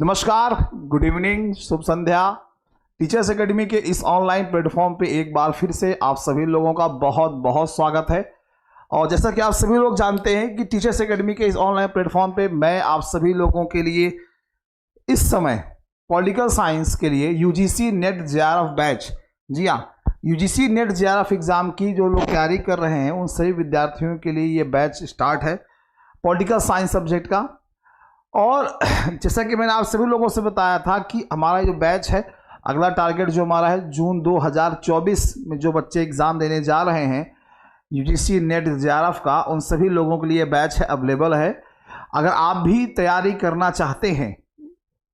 नमस्कार, good evening, शुभ संध्या। Teachers academy के इस ऑनलाइन प्लेटफॉर्म पे एक बार फिर से आप सभी लोगों का बहुत बहुत स्वागत है। और जैसा कि आप सभी लोग जानते हैं कि टीचर्स एकेडमी के इस ऑनलाइन प्लेटफॉर्म पे मैं आप सभी लोगों के लिए इस समय पॉलिटिकल साइंस के लिए यूजीसी नेट जेआरएफ बैच, जी हाँ, यूजीसी नेट जेआरएफ एग्ज़ाम की जो लोग तैयारी कर रहे हैं उन सभी विद्यार्थियों के लिए ये बैच स्टार्ट है पॉलिटिकल साइंस सब्जेक्ट का। और जैसा कि मैंने आप सभी लोगों से बताया था कि हमारा जो बैच है, अगला टारगेट जो हमारा है जून 2024 में जो बच्चे एग्ज़ाम देने जा रहे हैं यूजीसी नेट जेआरएफ का, उन सभी लोगों के लिए बैच है अवेलेबल है। अगर आप भी तैयारी करना चाहते हैं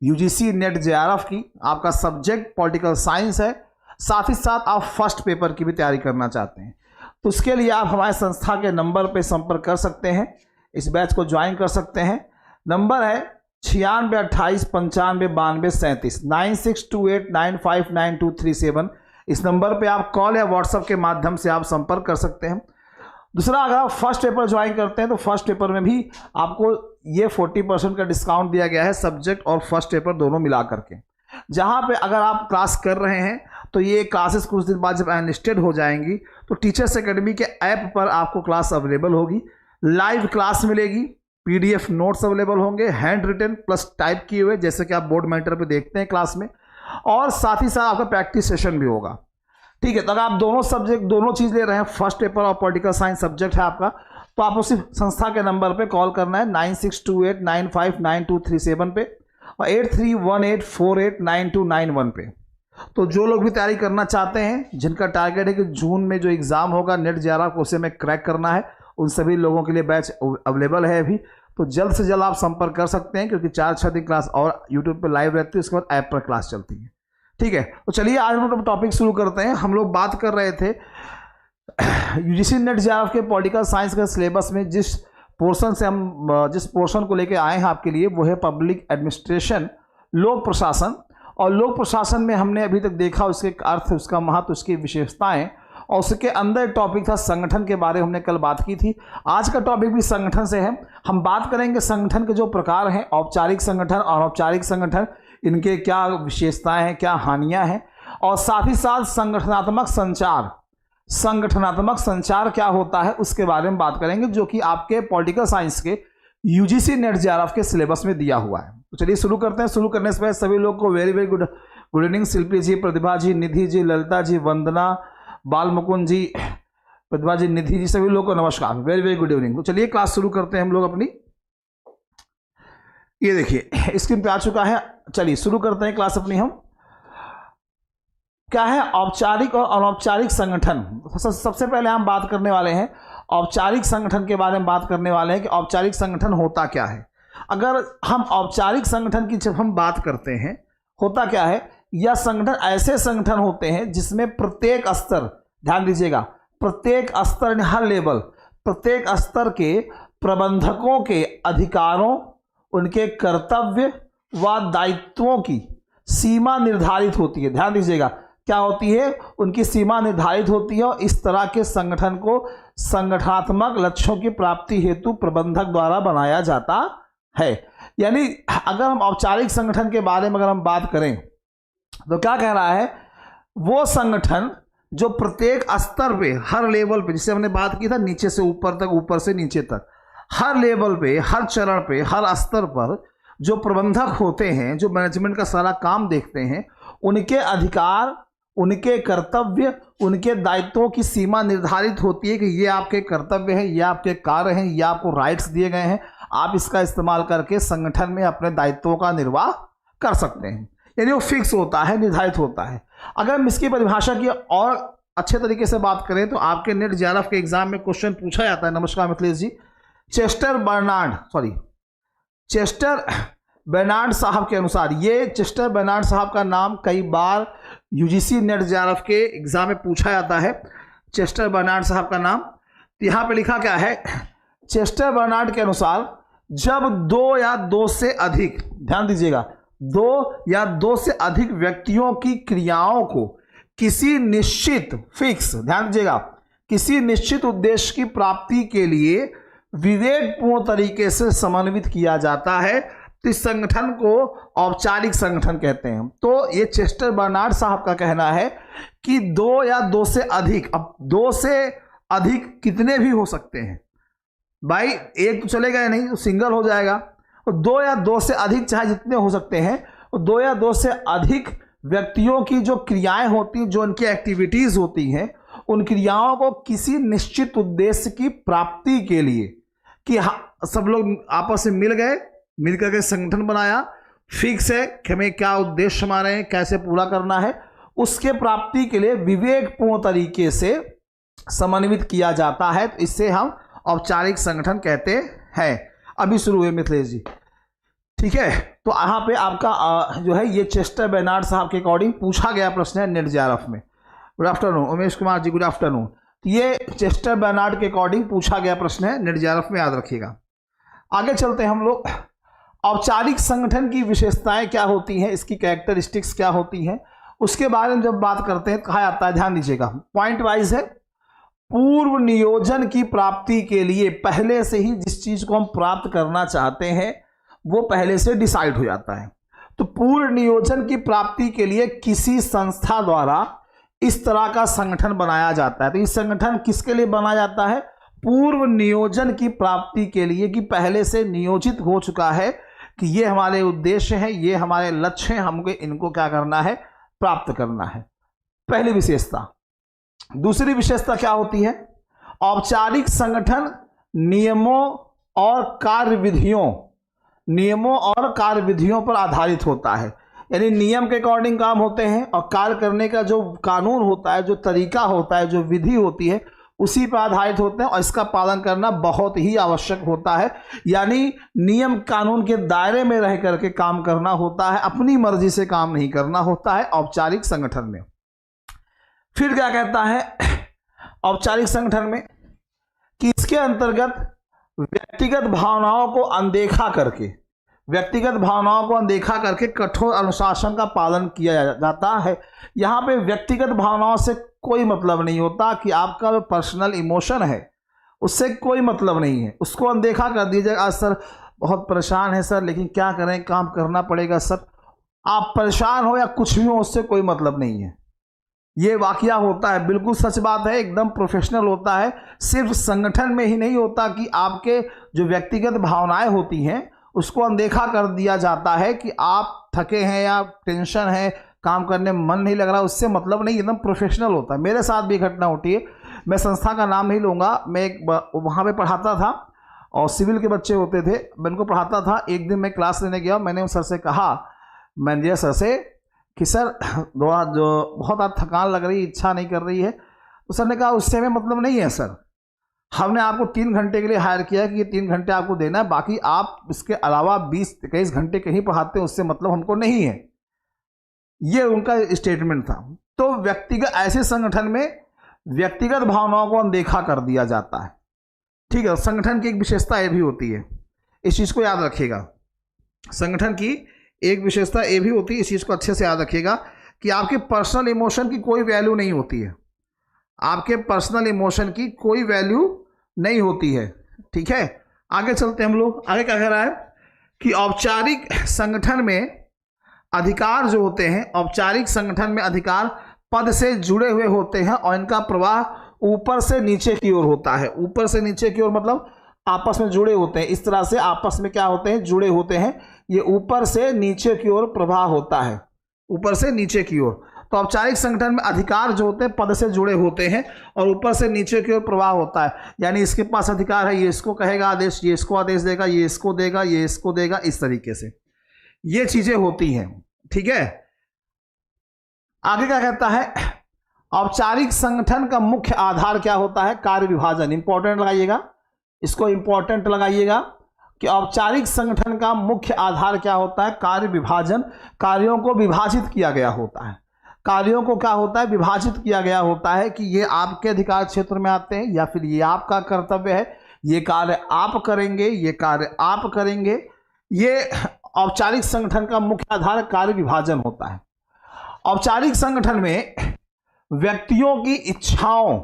यूजीसी नेट जेआरएफ की, आपका सब्जेक्ट पॉलिटिकल साइंस है, साथ ही साथ आप फर्स्ट पेपर की भी तैयारी करना चाहते हैं, तो उसके लिए आप हमारे संस्था के नंबर पर संपर्क कर सकते हैं, इस बैच को ज्वाइन कर सकते हैं। नंबर है 9628959237 9628959237। इस नंबर पे आप कॉल या व्हाट्सएप के माध्यम से आप संपर्क कर सकते हैं। दूसरा, अगर आप फर्स्ट पेपर ज्वाइन करते हैं तो फर्स्ट पेपर में भी आपको ये 40% का डिस्काउंट दिया गया है, सब्जेक्ट और फर्स्ट पेपर दोनों मिला करके। जहाँ पे अगर आप क्लास कर रहे हैं तो ये क्लासेस कुछ दिन बाद जब अनलिस्टेड हो जाएंगी तो टीचर्स एकेडमी के ऐप पर आपको क्लास अवेलेबल होगी, लाइव क्लास मिलेगी, पीडीएफ नोट्स अवेलेबल होंगे, हैंड रिटन प्लस टाइप किए हुए, जैसे कि आप बोर्ड मॉनिटर पे देखते हैं क्लास में, और साथ ही साथ आपका प्रैक्टिस सेशन भी होगा। ठीक है, तो अगर आप दोनों सब्जेक्ट दोनों चीज़ ले रहे हैं, फर्स्ट पेपर और पॉलिटिकल साइंस सब्जेक्ट है आपका, तो आपको सिर्फ संस्था के नंबर पे कॉल करना है 9628959237 पे और 8318489291 पे। तो जो लोग भी तैयारी करना चाहते हैं, जिनका टारगेट है कि जून में जो एग्ज़ाम होगा नेट जेआरएफ उसे में क्रैक करना है, उन सभी लोगों के लिए बैच अवेलेबल है अभी। तो जल्द से जल्द आप संपर्क कर सकते हैं, क्योंकि 4-6 दिन क्लास और यूट्यूब पे लाइव रहती है, उसके बाद ऐप पर क्लास चलती है। ठीक है, तो चलिए आज हम लोग टॉपिक शुरू करते हैं। हम लोग बात कर रहे थे यूजीसी नेट जेआरएफ के पॉलिटिकल साइंस के सिलेबस में जिस पोर्शन को लेके आए हैं आपके लिए, वो है पब्लिक एडमिनिस्ट्रेशन, लोक प्रशासन। और लोक प्रशासन में हमने अभी तक देखा उसके अर्थ, उसका महत्व, उसकी विशेषताएं, और उसके अंदर टॉपिक था संगठन के बारे में, हमने कल बात की थी। आज का टॉपिक भी संगठन से है। हम बात करेंगे संगठन के जो प्रकार हैं, औपचारिक संगठन और अनौपचारिक संगठन, इनके क्या विशेषताएं हैं, क्या हानियां हैं, और साथ ही साथ संगठनात्मक संचार क्या होता है उसके बारे में बात करेंगे, जो कि आपके पॉलिटिकल साइंस के यूजीसी नेट जेआरएफ के सिलेबस में दिया हुआ है। तो चलिए शुरू करते हैं। शुरू करने से पहले सभी लोग को वेरी वेरी गुड इवनिंग। शिल्पी जी, प्रतिभा जी, निधि जी, ललिता जी, वंदना, बाल मुकुंद जी, प्रतिभा जी, निधि जी, सभी लोगों को नमस्कार, वेरी वेरी गुड इवनिंग। तो चलिए क्लास शुरू करते हैं हम लोग अपनी। ये देखिए स्क्रीन पे आ चुका है। चलिए शुरू करते हैं क्लास अपनी। हम क्या है औपचारिक और अनौपचारिक संगठन। सबसे पहले हम बात करने वाले हैं औपचारिक संगठन के बारे में बात करने वाले हैं कि औपचारिक संगठन होता क्या है। अगर हम औपचारिक संगठन की जब हम बात करते हैं, होता क्या है, यह संगठन ऐसे संगठन होते हैं जिसमें प्रत्येक स्तर, ध्यान दीजिएगा, प्रत्येक स्तर, हर लेवल, प्रत्येक स्तर के प्रबंधकों के अधिकारों, उनके कर्तव्य व दायित्वों की सीमा निर्धारित होती है। ध्यान दीजिएगा, क्या होती है, उनकी सीमा निर्धारित होती है, और इस तरह के संगठन को संगठनात्मक लक्ष्यों की प्राप्ति हेतु प्रबंधक द्वारा बनाया जाता है। यानी अगर हम औपचारिक संगठन के बारे में अगर हम बात करें तो क्या कह रहा है, वो संगठन जो प्रत्येक स्तर पे, हर लेवल पे, जिसे हमने बात की था नीचे से ऊपर तक, ऊपर से नीचे तक, हर लेवल पे, हर चरण पे, हर स्तर पर जो प्रबंधक होते हैं, जो मैनेजमेंट का सारा काम देखते हैं, उनके अधिकार, उनके कर्तव्य, उनके दायित्वों की सीमा निर्धारित होती है कि ये आपके कर्तव्य हैं, ये आपके कार्य हैं, ये आपको राइट्स दिए गए हैं, आप इसका इस्तेमाल करके संगठन में अपने दायित्वों का निर्वाह कर सकते हैं। यानी वो फिक्स होता है, निर्धारित होता है। अगर हम इसकी परिभाषा की और अच्छे तरीके से बात करें तो आपके नेट जेआरएफ के एग्जाम में क्वेश्चन पूछा जाता है। नमस्कार मिथिलेश जी। चेस्टर बर्नार्ड साहब के अनुसार, ये चेस्टर बर्नार्ड साहब का नाम कई बार यूजीसी नेट जेआरएफ के एग्जाम में पूछा जाता है, चेस्टर बर्नार्ड साहब का नाम। तो यहाँ पे लिखा क्या है, चेस्टर बर्नार्ड के अनुसार जब 2 या 2 से अधिक, ध्यान दीजिएगा, 2 या 2 से अधिक व्यक्तियों की क्रियाओं को किसी निश्चित, फिक्स, ध्यान दीजिएगा, किसी निश्चित उद्देश्य की प्राप्ति के लिए विवेकपूर्ण तरीके से समन्वित किया जाता है, तो इस संगठन को औपचारिक संगठन कहते हैं। तो ये चेस्टर बर्नार्ड साहब का कहना है कि 2 या 2 से अधिक, अब 2 से अधिक कितने भी हो सकते हैं भाई, एक तो चलेगा नहीं तो सिंगल हो जाएगा, और 2 या 2 से अधिक चाहे जितने हो सकते हैं, और 2 या 2 से अधिक व्यक्तियों की जो क्रियाएं होती हैं, जो उनकी एक्टिविटीज होती हैं, उन क्रियाओं को किसी निश्चित उद्देश्य की प्राप्ति के लिए, कि सब लोग आपस में मिल गए, मिल करके संगठन बनाया, फिक्स है कि हमें क्या उद्देश्य हमारे हैं, कैसे पूरा करना है, उसके प्राप्ति के लिए विवेकपूर्ण तरीके से समन्वित किया जाता है, तो इससे हम औपचारिक संगठन कहते हैं। अभी शुरू हुए मिथिलेश जी, ठीक है। तो यहाँ पे आपका जो है ये चेस्टर बर्नार्ड साहब के अकॉर्डिंग पूछा गया प्रश्न है नेट जेआरएफ में। Good afternoon Umesh Kumar ji, good afternoon. तो ये चेस्टर बर्नार्ड के अकॉर्डिंग पूछा गया प्रश्न है नेट जेआरएफ में, याद रखिएगा। आगे चलते हैं हम लोग। औपचारिक संगठन की विशेषताएं क्या होती हैं, इसकी कैरेक्टरिस्टिक्स क्या होती हैं, उसके बारे में जब बात करते हैं कहा जाता है, ध्यान दीजिएगा, पॉइंट वाइज है। पूर्व नियोजन की प्राप्ति के लिए पहले से ही जिस चीज को हम प्राप्त करना चाहते हैं वो पहले से डिसाइड हो जाता है। तो पूर्व नियोजन की प्राप्ति के लिए किसी संस्था द्वारा इस तरह का संगठन बनाया जाता है। तो इस संगठन किसके लिए बनाया जाता है, पूर्व नियोजन की प्राप्ति के लिए, कि पहले से नियोजित हो चुका है कि ये हमारे उद्देश्य हैं, ये हमारे लक्ष्य हैं, हमको इनको क्या करना है, प्राप्त करना है। पहली विशेषता। दूसरी विशेषता क्या होती है, औपचारिक संगठन नियमों और कार्यविधियों पर आधारित होता है। यानी नियम के अकॉर्डिंग काम होते हैं और कार्य करने का जो कानून होता है, जो तरीका होता है, जो विधि होती है, उसी पर आधारित होते हैं और इसका पालन करना बहुत ही आवश्यक होता है। यानी नियम कानून के दायरे में रह करके काम करना होता है, अपनी मर्जी से काम नहीं करना होता है औपचारिक संगठन में। फिर क्या कहता है औपचारिक संगठन में, कि इसके अंतर्गत व्यक्तिगत भावनाओं को अनदेखा करके कठोर अनुशासन का पालन किया जाता है। यहाँ पे व्यक्तिगत भावनाओं से कोई मतलब नहीं होता, कि आपका पर्सनल इमोशन है उससे कोई मतलब नहीं है, उसको अनदेखा कर दीजिएगा। आज सर बहुत परेशान है सर, लेकिन क्या करें, काम करना पड़ेगा सर। आप परेशान हो या कुछ भी हो, उससे कोई मतलब नहीं है। ये वाकया होता है, बिल्कुल सच बात है, एकदम प्रोफेशनल होता है। सिर्फ संगठन में ही नहीं होता कि आपके जो व्यक्तिगत भावनाएं होती हैं उसको अनदेखा कर दिया जाता है, कि आप थके हैं या टेंशन है, काम करने में मन नहीं लग रहा, उससे मतलब नहीं, एकदम प्रोफेशनल होता है। मेरे साथ भी घटना होती है, मैं संस्था का नाम नहीं लूँगा, मैं एक वहाँ पे पढ़ाता था और सिविल के बच्चे होते थे, मैं उनको पढ़ाता था। एक दिन मैं क्लास लेने गया, मैंने उस सर से कहा, मैनेजर सर से, कि सर जो बहुत आज थकान लग रही, इच्छा नहीं कर रही है। तो सर ने कहा उससे हमें मतलब नहीं है सर, हमने आपको 3 घंटे के लिए हायर किया कि ये 3 घंटे आपको देना है, बाकी आप इसके अलावा 20-21 घंटे कहीं पढ़ाते हैं, उससे मतलब हमको नहीं है। ये उनका स्टेटमेंट था। तो ऐसे संगठन में व्यक्तिगत भावनाओं को अनदेखा कर दिया जाता है, ठीक है। संगठन की एक विशेषता ये भी होती है, इस चीज़ को याद रखिएगा। संगठन की एक विशेषता ये भी होती है, इस चीज़ को अच्छे से याद रखिएगा, कि आपके पर्सनल इमोशन की कोई वैल्यू नहीं होती है, आपके पर्सनल इमोशन की कोई वैल्यू नहीं होती है, ठीक है। आगे चलते हैं हम लोग। आगे क्या कह रहा है, कि औपचारिक संगठन में अधिकार जो होते हैं, औपचारिक संगठन में अधिकार पद से जुड़े हुए होते हैं और इनका प्रवाह ऊपर से नीचे की ओर होता है। ऊपर से नीचे की ओर मतलब आपस में जुड़े होते हैं, इस तरह से आपस में क्या होते हैं, जुड़े होते हैं। ये ऊपर से नीचे की ओर प्रवाह होता है, ऊपर से नीचे की ओर। तो औपचारिक संगठन में अधिकार जो होते हैं पद से जुड़े होते हैं और ऊपर से नीचे की ओर प्रवाह होता है। यानी इसके पास अधिकार है, ये इसको कहेगा आदेश, ये इसको आदेश देगा, ये इसको देगा, ये इसको देगा, इस तरीके से ये चीजें होती हैं, ठीक है। आगे क्या कहता है, औपचारिक संगठन का मुख्य आधार क्या होता है, कार्य विभाजन। इंपॉर्टेंट लगाइएगा, इसको इंपॉर्टेंट लगाइएगा, कि औपचारिक संगठन का मुख्य आधार क्या होता है, कार्य विभाजन। कार्यों को विभाजित किया गया होता है, कार्यों को क्या होता है, विभाजित किया गया होता है, कि ये आपके अधिकार क्षेत्र में आते हैं या फिर ये आपका कर्तव्य है, ये कार्य आप करेंगे, ये कार्य आप करेंगे। ये औपचारिक संगठन का मुख्य आधार कार्य विभाजन होता है। औपचारिक संगठन में व्यक्तियों की इच्छाओं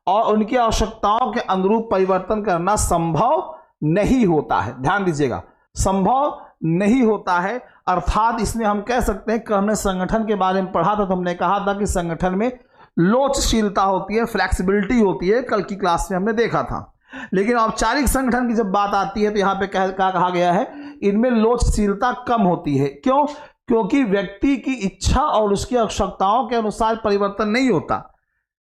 और उनकी आवश्यकताओं के अनुरूप परिवर्तन करना संभव नहीं होता है। ध्यान दीजिएगा, संभव नहीं होता है। अर्थात इसमें हम कह सकते हैं कि हमने संगठन के बारे में पढ़ा था तो हमने कहा था कि संगठन में लोचशीलता होती है, फ्लेक्सिबिलिटी होती है, कल की क्लास में हमने देखा था। लेकिन औपचारिक संगठन की जब बात आती है तो यहाँ पे क्या कहा गया है, इनमें लोचशीलता कम होती है। क्यों? क्योंकि व्यक्ति की इच्छा और उसकी आवश्यकताओं के अनुसार परिवर्तन नहीं होता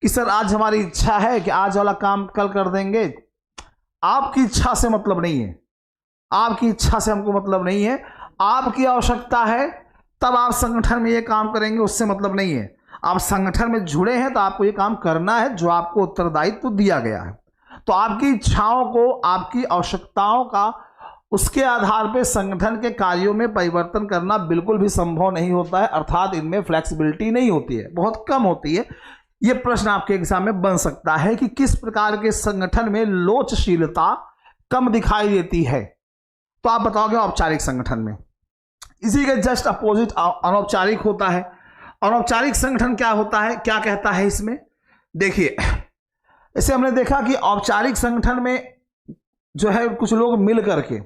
कि सर आज हमारी इच्छा है कि आज वाला काम कल कर देंगे। आपकी इच्छा से मतलब नहीं है, आपकी इच्छा से हमको मतलब नहीं है। आपकी आवश्यकता है तब आप संगठन में ये काम करेंगे, उससे मतलब नहीं है। आप संगठन में जुड़े हैं तो आपको ये काम करना है जो आपको उत्तरदायित्व दिया गया है। तो आपकी इच्छाओं को, आपकी आवश्यकताओं का, उसके आधार पर संगठन के कार्यों में परिवर्तन करना बिल्कुल भी संभव नहीं होता है। अर्थात इनमें फ्लेक्सिबिलिटी नहीं होती है, बहुत कम होती है। ये प्रश्न आपके एग्जाम में बन सकता है कि किस प्रकार के संगठन में लोचशीलता कम दिखाई देती है। तो आप बताओगे औपचारिक संगठन में। इसी के जस्ट अपोजिट अनौपचारिक होता है। अनौपचारिक संगठन क्या होता है, क्या कहता है इसमें? देखिए, इसे हमने देखा कि औपचारिक संगठन में जो है कुछ लोग मिल करके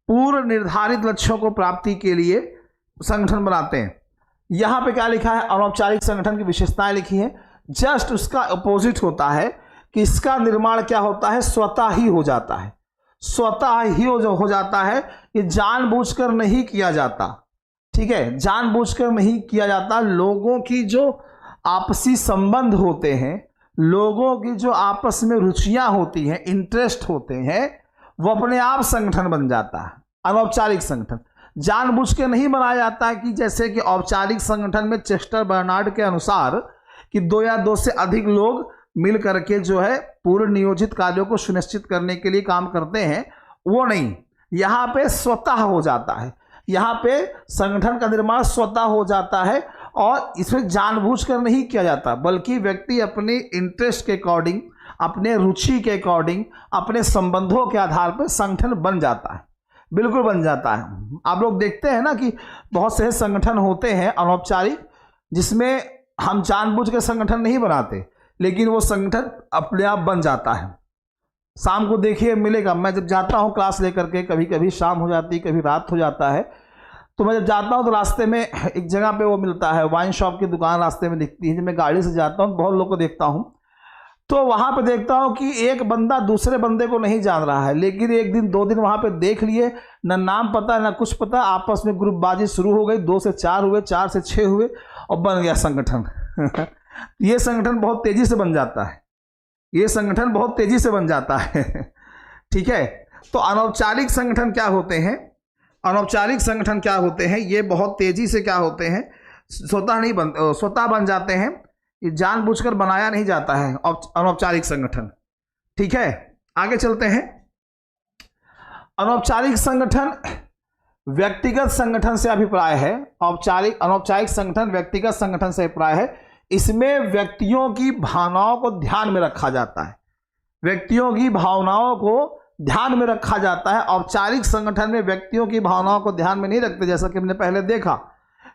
पूर्व निर्धारित लक्ष्यों को प्राप्ति के लिए संगठन बनाते हैं। यहां पे क्या लिखा है, अनौपचारिक संगठन की विशेषताएं लिखी हैं। जस्ट उसका अपोजिट होता है कि इसका निर्माण क्या होता है, स्वतः ही हो जाता है। स्वतः ही हो जाता है, ये जानबूझकर नहीं किया जाता। ठीक है, जानबूझकर नहीं किया जाता। लोगों की जो आपसी संबंध होते हैं, लोगों की जो आपस में रुचियां होती हैं, इंटरेस्ट होते हैं, वो अपने आप संगठन बन जाता है। अनौपचारिक संगठन जानबूझ के नहीं बनाया जाता है कि जैसे कि औपचारिक संगठन में चेस्टर बर्नार्ड के अनुसार कि 2 या 2 से अधिक लोग मिल करके जो है पूर्व नियोजित कार्यों को सुनिश्चित करने के लिए काम करते हैं, वो नहीं। यहाँ पे स्वतः हो जाता है, यहाँ पे संगठन का निर्माण स्वतः हो जाता है और इसमें जानबूझकर नहीं किया जाता, बल्कि व्यक्ति अपने इंटरेस्ट के अकॉर्डिंग, अपने रुचि के अकॉर्डिंग, अपने संबंधों के आधार पर संगठन बन जाता है, बिल्कुल बन जाता है। आप लोग देखते हैं ना कि बहुत से संगठन होते हैं अनौपचारिक, जिसमें हम जानबूझ के संगठन नहीं बनाते, लेकिन वो संगठन अपने आप बन जाता है। शाम को देखिए मिलेगा, मैं जब जाता हूँ क्लास लेकर के, कभी कभी शाम हो जाती, कभी रात हो जाता है, तो मैं जब जाता हूँ तो रास्ते में एक जगह पे वो मिलता है, वाइन शॉप की दुकान रास्ते में दिखती है। जब मैं गाड़ी से जाता हूँ बहुत लोग को देखता हूँ, तो वहाँ पे देखता हूँ कि एक बंदा दूसरे बंदे को नहीं जान रहा है, लेकिन 1 दिन 2 दिन वहाँ पे देख लिए, ना नाम पता ना कुछ पता, आपस में ग्रुपबाजी शुरू हो गई, 2 से 4 हुए, 4 से 6 हुए और बन गया संगठन। ये संगठन बहुत तेजी से बन जाता है, ये संगठन बहुत तेजी से बन जाता है। ठीक है, तो अनौपचारिक संगठन क्या होते हैं, अनौपचारिक संगठन क्या होते हैं, ये बहुत तेजी से क्या होते हैं, स्वतः बन जाते हैं। ये जानबूझकर बनाया नहीं जाता है अनौपचारिक संगठन। ठीक है, आगे चलते हैं। अनौपचारिक संगठन व्यक्तिगत संगठन से अभिप्राय है। अनौपचारिक संगठन व्यक्तिगत संगठन से अभिप्राय है। इसमें व्यक्तियों की भावनाओं को ध्यान में रखा जाता है, व्यक्तियों की भावनाओं को ध्यान में रखा जाता है। औपचारिक संगठन में व्यक्तियों की भावनाओं को ध्यान में नहीं रखते, जैसा कि हमने पहले देखा,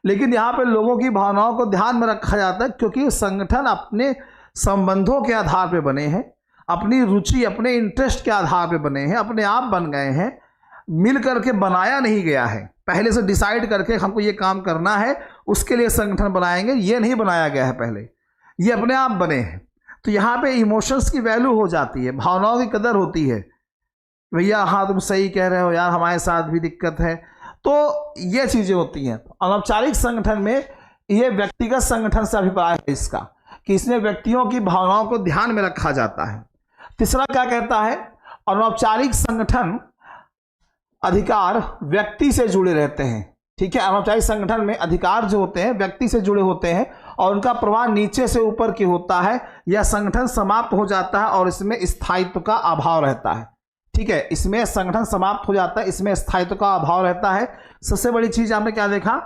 लेकिन यहाँ पे लोगों की भावनाओं को ध्यान में रखा जाता है, क्योंकि संगठन अपने संबंधों के आधार पे बने हैं, अपनी रुचि, अपने इंटरेस्ट के आधार पे बने हैं, अपने आप बन गए हैं, मिल करके बनाया नहीं गया है। पहले से डिसाइड करके हमको ये काम करना है, उसके लिए संगठन बनाएंगे, ये नहीं बनाया गया है पहले, ये अपने आप बने हैं। तो यहाँ पे इमोशंस की वैल्यू हो जाती है, भावनाओं की कदर होती है। भैया हाँ तुम सही कह रहे हो यार, हमारे साथ भी दिक्कत है, तो ये चीज़ें होती हैं। अनौपचारिक संगठन में ये व्यक्तिगत संगठन से अभिप्राय है इसका, कि इसमें व्यक्तियों की भावनाओं को ध्यान में रखा जाता है। तीसरा क्या कहता है, अनौपचारिक संगठन अधिकार व्यक्ति से जुड़े रहते हैं। ठीक है, अनौपचारिक संगठन में अधिकार जो होते हैं व्यक्ति से जुड़े होते हैं और उनका प्रवाह नीचे से ऊपर की होता है। यह संगठन समाप्त हो जाता है और इसमें स्थायित्व का अभाव रहता है। ठीक है, इसमें संगठन समाप्त हो जाता है, इसमें स्थायित्व का अभाव रहता है। सबसे बड़ी चीज आपने क्या देखा,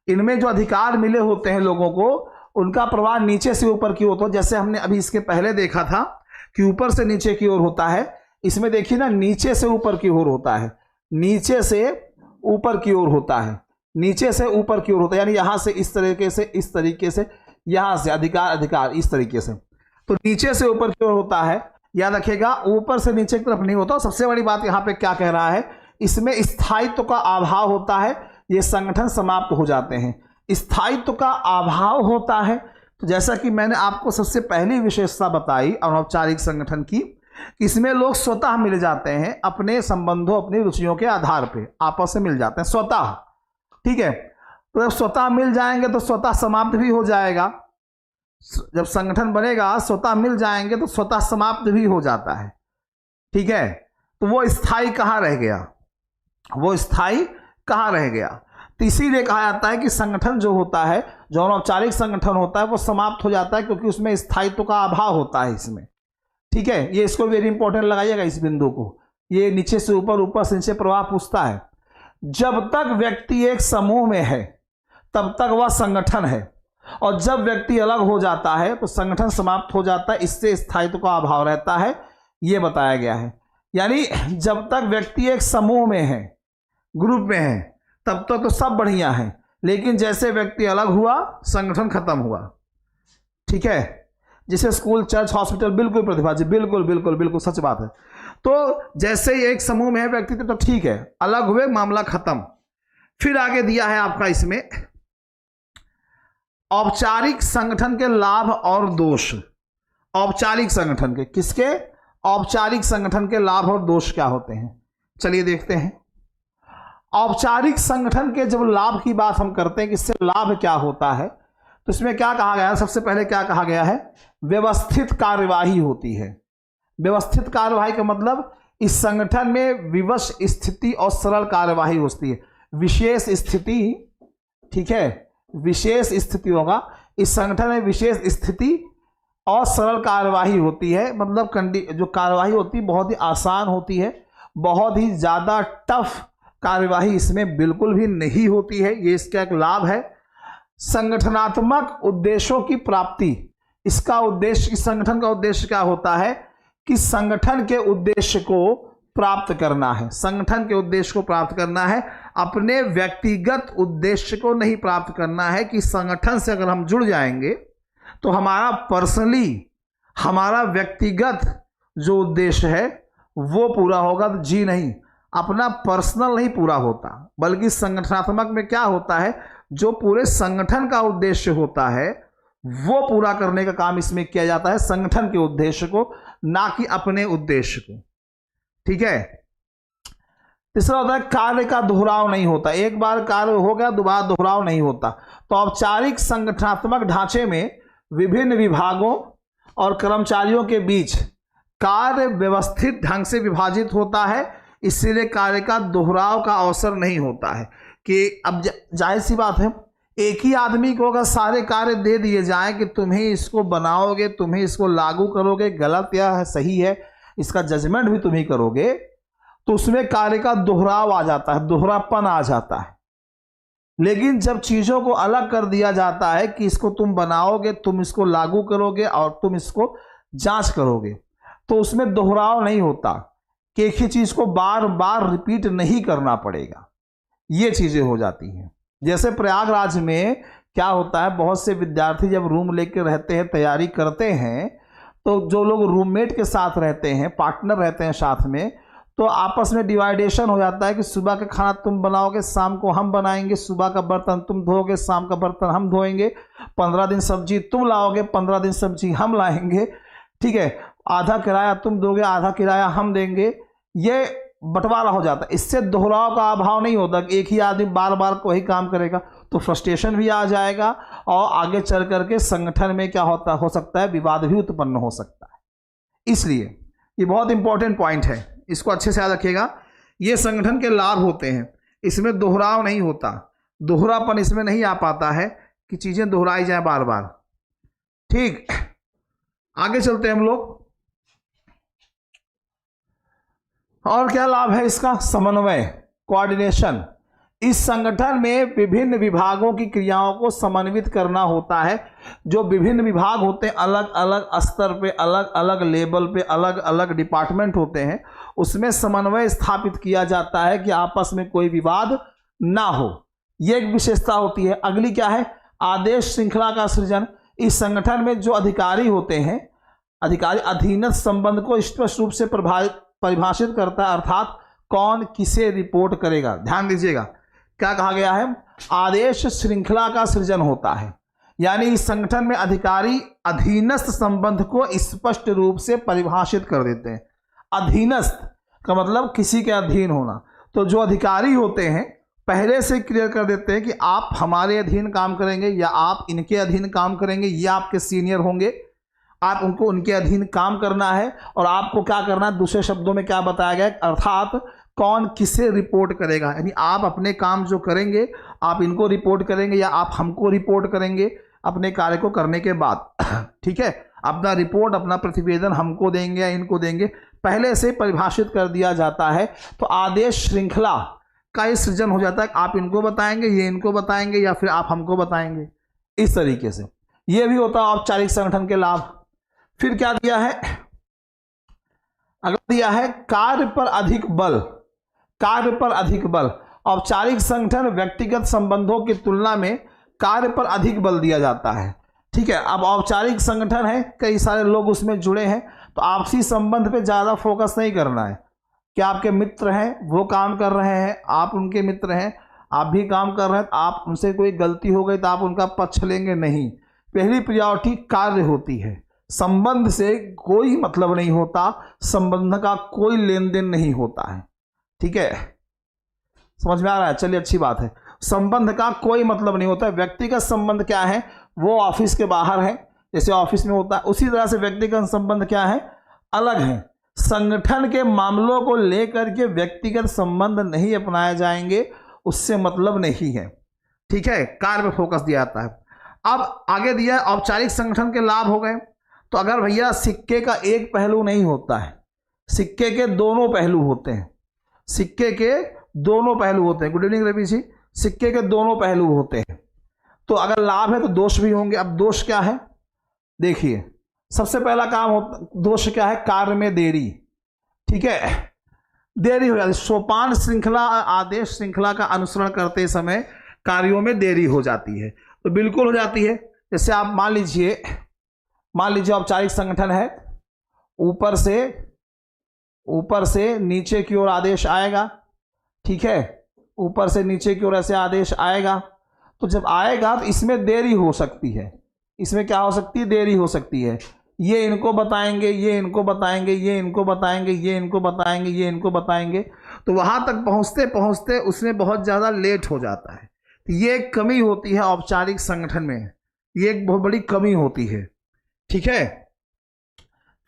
इनमें जो अधिकार मिले होते हैं लोगों को, उनका प्रवाह नीचे से ऊपर की होता है। जैसे हमने अभी इसके पहले देखा था कि ऊपर से नीचे की ओर होता है, इसमें देखिए ना नीचे से ऊपर की ओर होता है, नीचे से ऊपर की ओर होता है, नीचे से ऊपर की ओर होता है, यानी यहाँ से इस तरीके से, इस तरीके से, यहाँ से अधिकार इस तरीके से, तो नीचे से ऊपर की ओर होता है। याद रखिएगा, ऊपर से नीचे की तरफ नहीं होता। सबसे बड़ी बात यहाँ पे क्या कह रहा है, इसमें स्थायित्व का अभाव होता है, ये संगठन समाप्त हो जाते हैं। स्थायित्व का अभाव होता है तो जैसा कि मैंने आपको सबसे पहली विशेषता बताई अनौपचारिक संगठन की, इसमें लोग स्वतः मिल जाते हैं, अपने संबंधों अपनी रुचियों के आधार पे आपस में मिल जाते हैं स्वतः। ठीक है, तो जब स्वतः मिल जाएंगे तो स्वतः समाप्त भी हो जाएगा। जब संगठन बनेगा स्वतः मिल जाएंगे तो स्वतः समाप्त भी हो जाता है। ठीक है, तो वो स्थायी कहाँ रह गया, वो स्थायी कहाँ रह गया। तो इसीलिए कहा जाता है कि संगठन जो होता है, जो अनौपचारिक संगठन होता है, वो समाप्त हो जाता है क्योंकि उसमें स्थायित्व का अभाव होता है इसमें। ठीक है, ये इसको वेरी इंपॉर्टेंट लगाइएगा इस बिंदु को, ये नीचे से ऊपर, ऊपर से नीचे प्रवाह पूछता है। जब तक व्यक्ति एक समूह में है तब तक वह संगठन है, और जब व्यक्ति अलग हो जाता है तो संगठन समाप्त हो जाता है, इससे स्थायित्व का अभाव रहता है, ये बताया गया है। यानी जब तक व्यक्ति एक समूह में है, ग्रुप में है, तब तक तो सब बढ़िया है, लेकिन जैसे व्यक्ति अलग हुआ संगठन खत्म हुआ। ठीक है, जैसे स्कूल, चर्च, हॉस्पिटल, बिल्कुल प्रतिभा जी, बिल्कुल बिल्कुल बिल्कुल सच बात है। तो जैसे ही एक समूह में है व्यक्ति तो ठीक है, अलग हुए मामला खत्म। फिर आगे दिया है आपका इसमें औपचारिक संगठन के लाभ और दोष। औपचारिक संगठन के, किसके? औपचारिक संगठन के लाभ और दोष क्या होते हैं, चलिए देखते हैं। औपचारिक संगठन के जब लाभ की बात हम करते हैं कि इससे लाभ क्या होता है, तो इसमें क्या कहा गया है? सबसे पहले क्या कहा गया है? व्यवस्थित कार्यवाही होती है। व्यवस्थित कार्यवाही का मतलब इस संगठन में विवश स्थिति और सरल कार्यवाही होती है। विशेष स्थिति, ठीक है, विशेष स्थिति होगा इस संगठन में, विशेष स्थिति और सरल कार्यवाही होती है। मतलब जो कार्यवाही होती है बहुत ही आसान होती है, बहुत ही ज़्यादा टफ कार्यवाही इसमें बिल्कुल भी नहीं होती है। ये इसका एक लाभ है। संगठनात्मक उद्देश्यों की प्राप्ति, इसका उद्देश्य, इस संगठन का उद्देश्य क्या होता है कि संगठन के उद्देश्य को प्राप्त करना है। संगठन के उद्देश्य को प्राप्त करना है, अपने व्यक्तिगत उद्देश्य को नहीं प्राप्त करना है कि संगठन से अगर हम जुड़ जाएंगे तो हमारा पर्सनली, हमारा व्यक्तिगत जो उद्देश्य है वो पूरा होगा। तो जी नहीं, अपना पर्सनल नहीं पूरा होता, बल्कि संगठनात्मक में क्या होता है, जो पूरे संगठन का उद्देश्य होता है वो पूरा करने का काम इसमें किया जाता है, संगठन के उद्देश्य को, ना कि अपने उद्देश्य को। ठीक है। तीसरा होता है कार्य का दोहराव नहीं होता। एक बार कार्य हो गया, दोबारा दोहराव नहीं होता। तो औपचारिक संगठनात्मक ढांचे में विभिन्न विभागों और कर्मचारियों के बीच कार्य व्यवस्थित ढंग से विभाजित होता है, इसीलिए कार्य का दोहराव का अवसर नहीं होता है। कि अब जाहिर सी बात है, एक ही आदमी को अगर सारे कार्य दे दिए जाएं कि तुम्हें इसको बनाओगे, तुम्हें इसको लागू करोगे, गलत या सही है इसका जजमेंट भी तुम ही करोगे, तो उसमें कार्य का दोहराव आ जाता है, दोहरापन आ जाता है। लेकिन जब चीज़ों को अलग कर दिया जाता है कि इसको तुम बनाओगे, तुम इसको लागू करोगे और तुम इसको जांच करोगे, तो उसमें दोहराव नहीं होता कि एक ही चीज़ को बार बार रिपीट नहीं करना पड़ेगा। ये चीज़ें हो जाती हैं। जैसे प्रयागराज में क्या होता है, बहुत से विद्यार्थी जब रूम लेकर रहते हैं, तैयारी करते हैं, तो जो लोग रूममेट के साथ रहते हैं, पार्टनर रहते हैं साथ में, तो आपस में डिवाइडेशन हो जाता है कि सुबह का खाना तुम बनाओगे, शाम को हम बनाएंगे, सुबह का बर्तन तुम धोओगे, शाम का बर्तन हम धोएंगे, 15 दिन सब्जी तुम लाओगे, 15 दिन सब्जी हम लाएंगे। ठीक है, आधा किराया तुम दोगे, आधा किराया हम देंगे, ये बंटवारा हो जाता है। इससे दोहराव का अभाव नहीं होता कि एक ही आदमी बार बार वही काम करेगा, तो फ्रस्ट्रेशन भी आ जाएगा और आगे चल करके संगठन में क्या हो सकता है, विवाद भी उत्पन्न हो सकता है। इसलिए ये बहुत इंपॉर्टेंट पॉइंट है, इसको अच्छे से याद रखिएगा। ये संगठन के लाभ होते हैं, इसमें दोहराव नहीं होता, दोहरापन इसमें नहीं आ पाता है कि चीज़ें दोहराई जाए बार बार। ठीक, आगे चलते हैं हम लोग। और क्या लाभ है इसका? समन्वय, कोऑर्डिनेशन। इस संगठन में विभिन्न विभागों की क्रियाओं को समन्वित करना होता है। जो विभिन्न विभाग होते हैं, अलग अलग स्तर पे, अलग अलग लेवल पे, अलग अलग डिपार्टमेंट होते हैं, उसमें समन्वय स्थापित किया जाता है कि आपस में कोई विवाद ना हो। ये एक विशेषता होती है। अगली क्या है? आदेश श्रृंखला का सृजन। इस संगठन में जो अधिकारी होते हैं, अधिकारी अधीनस्थ संबंध को स्पष्ट रूप से परिभाषित करता है, अर्थात कौन किसे रिपोर्ट करेगा। ध्यान दीजिएगा क्या कहा गया है, आदेश श्रृंखला का सृजन होता है, यानी इस संगठन में अधिकारी अधीनस्थ संबंध को स्पष्ट रूप से परिभाषित कर देते हैं। अधीनस्थ का मतलब किसी के अधीन होना, तो जो अधिकारी होते हैं पहले से क्लियर कर देते हैं कि आप हमारे अधीन काम करेंगे या आप इनके अधीन काम करेंगे, या आपके सीनियर होंगे, आप उनको उनके अधीन काम करना है और आपको क्या करना है। दूसरे शब्दों में क्या बताया गया, अर्थात कौन किसे रिपोर्ट करेगा, यानी आप अपने काम जो करेंगे आप इनको रिपोर्ट करेंगे या आप हमको रिपोर्ट करेंगे अपने कार्य को करने के बाद। ठीक है, अपना रिपोर्ट अपना प्रतिवेदन हमको देंगे या इनको देंगे, पहले से परिभाषित कर दिया जाता है। तो आदेश श्रृंखला का ये सृजन हो जाता है, आप इनको बताएंगे, ये इनको बताएंगे, या फिर आप हमको बताएंगे, इस तरीके से। ये भी होता है औपचारिक संगठन के लाभ। फिर क्या दिया है, अगला दिया है कार्य पर अधिक बल। कार्य पर अधिक बल, औपचारिक संगठन व्यक्तिगत संबंधों की तुलना में कार्य पर अधिक बल दिया जाता है। ठीक है, अब औपचारिक संगठन है, कई सारे लोग उसमें जुड़े हैं, तो आपसी संबंध पे ज़्यादा फोकस नहीं करना है कि आपके मित्र हैं वो काम कर रहे हैं, आप उनके मित्र हैं, आप भी काम कर रहे हैं, आप उनसे कोई गलती हो गई तो आप उनका पक्ष लेंगे नहीं। पहली प्रायोरिटी कार्य होती है, संबंध से कोई मतलब नहीं होता, संबंध का कोई लेन देन नहीं होता है। ठीक है, समझ में आ रहा है, चलिए अच्छी बात है। संबंध का कोई मतलब नहीं होता है। व्यक्तिगत संबंध क्या है, वो ऑफिस के बाहर है, जैसे ऑफिस में होता है, उसी तरह से व्यक्तिगत संबंध क्या है, अलग है। संगठन के मामलों को लेकर के व्यक्तिगत संबंध नहीं अपनाए जाएंगे, उससे मतलब नहीं है। ठीक है, कार्य पर फोकस दिया जाता है। अब आगे दिया औपचारिक संगठन के लाभ हो गए। तो अगर भैया सिक्के का एक पहलू नहीं होता है, सिक्के के दोनों पहलू होते हैं, सिक्के के दोनों पहलू होते हैं। गुड इवनिंग रवि जी, सिक्के के दोनों पहलू होते हैं, तो अगर लाभ है तो दोष भी होंगे। अब दोष क्या है, देखिए सबसे पहला काम होता, दोष क्या है, कार्य में देरी। ठीक है, देरी हो जाती, सोपान श्रृंखला आदेश श्रृंखला का अनुसरण करते समय कार्यों में देरी हो जाती है, तो बिल्कुल हो जाती है। जैसे आप मान लीजिए औपचारिक संगठन है, ऊपर से नीचे की ओर आदेश आएगा। ठीक है, ऊपर से नीचे की ओर ऐसे आदेश आएगा, तो जब आएगा तो इसमें देरी हो सकती है। इसमें क्या हो सकती है, देरी हो सकती है। ये इनको बताएंगे, ये इनको बताएंगे, ये इनको बताएंगे, ये इनको बताएंगे, ये इनको बताएंगे, तो वहाँ तक पहुँचते पहुँचते उसमें बहुत ज़्यादा लेट हो जाता है। तो ये एक कमी होती है औपचारिक संगठन में, ये एक बहुत बड़ी कमी होती है। ठीक है,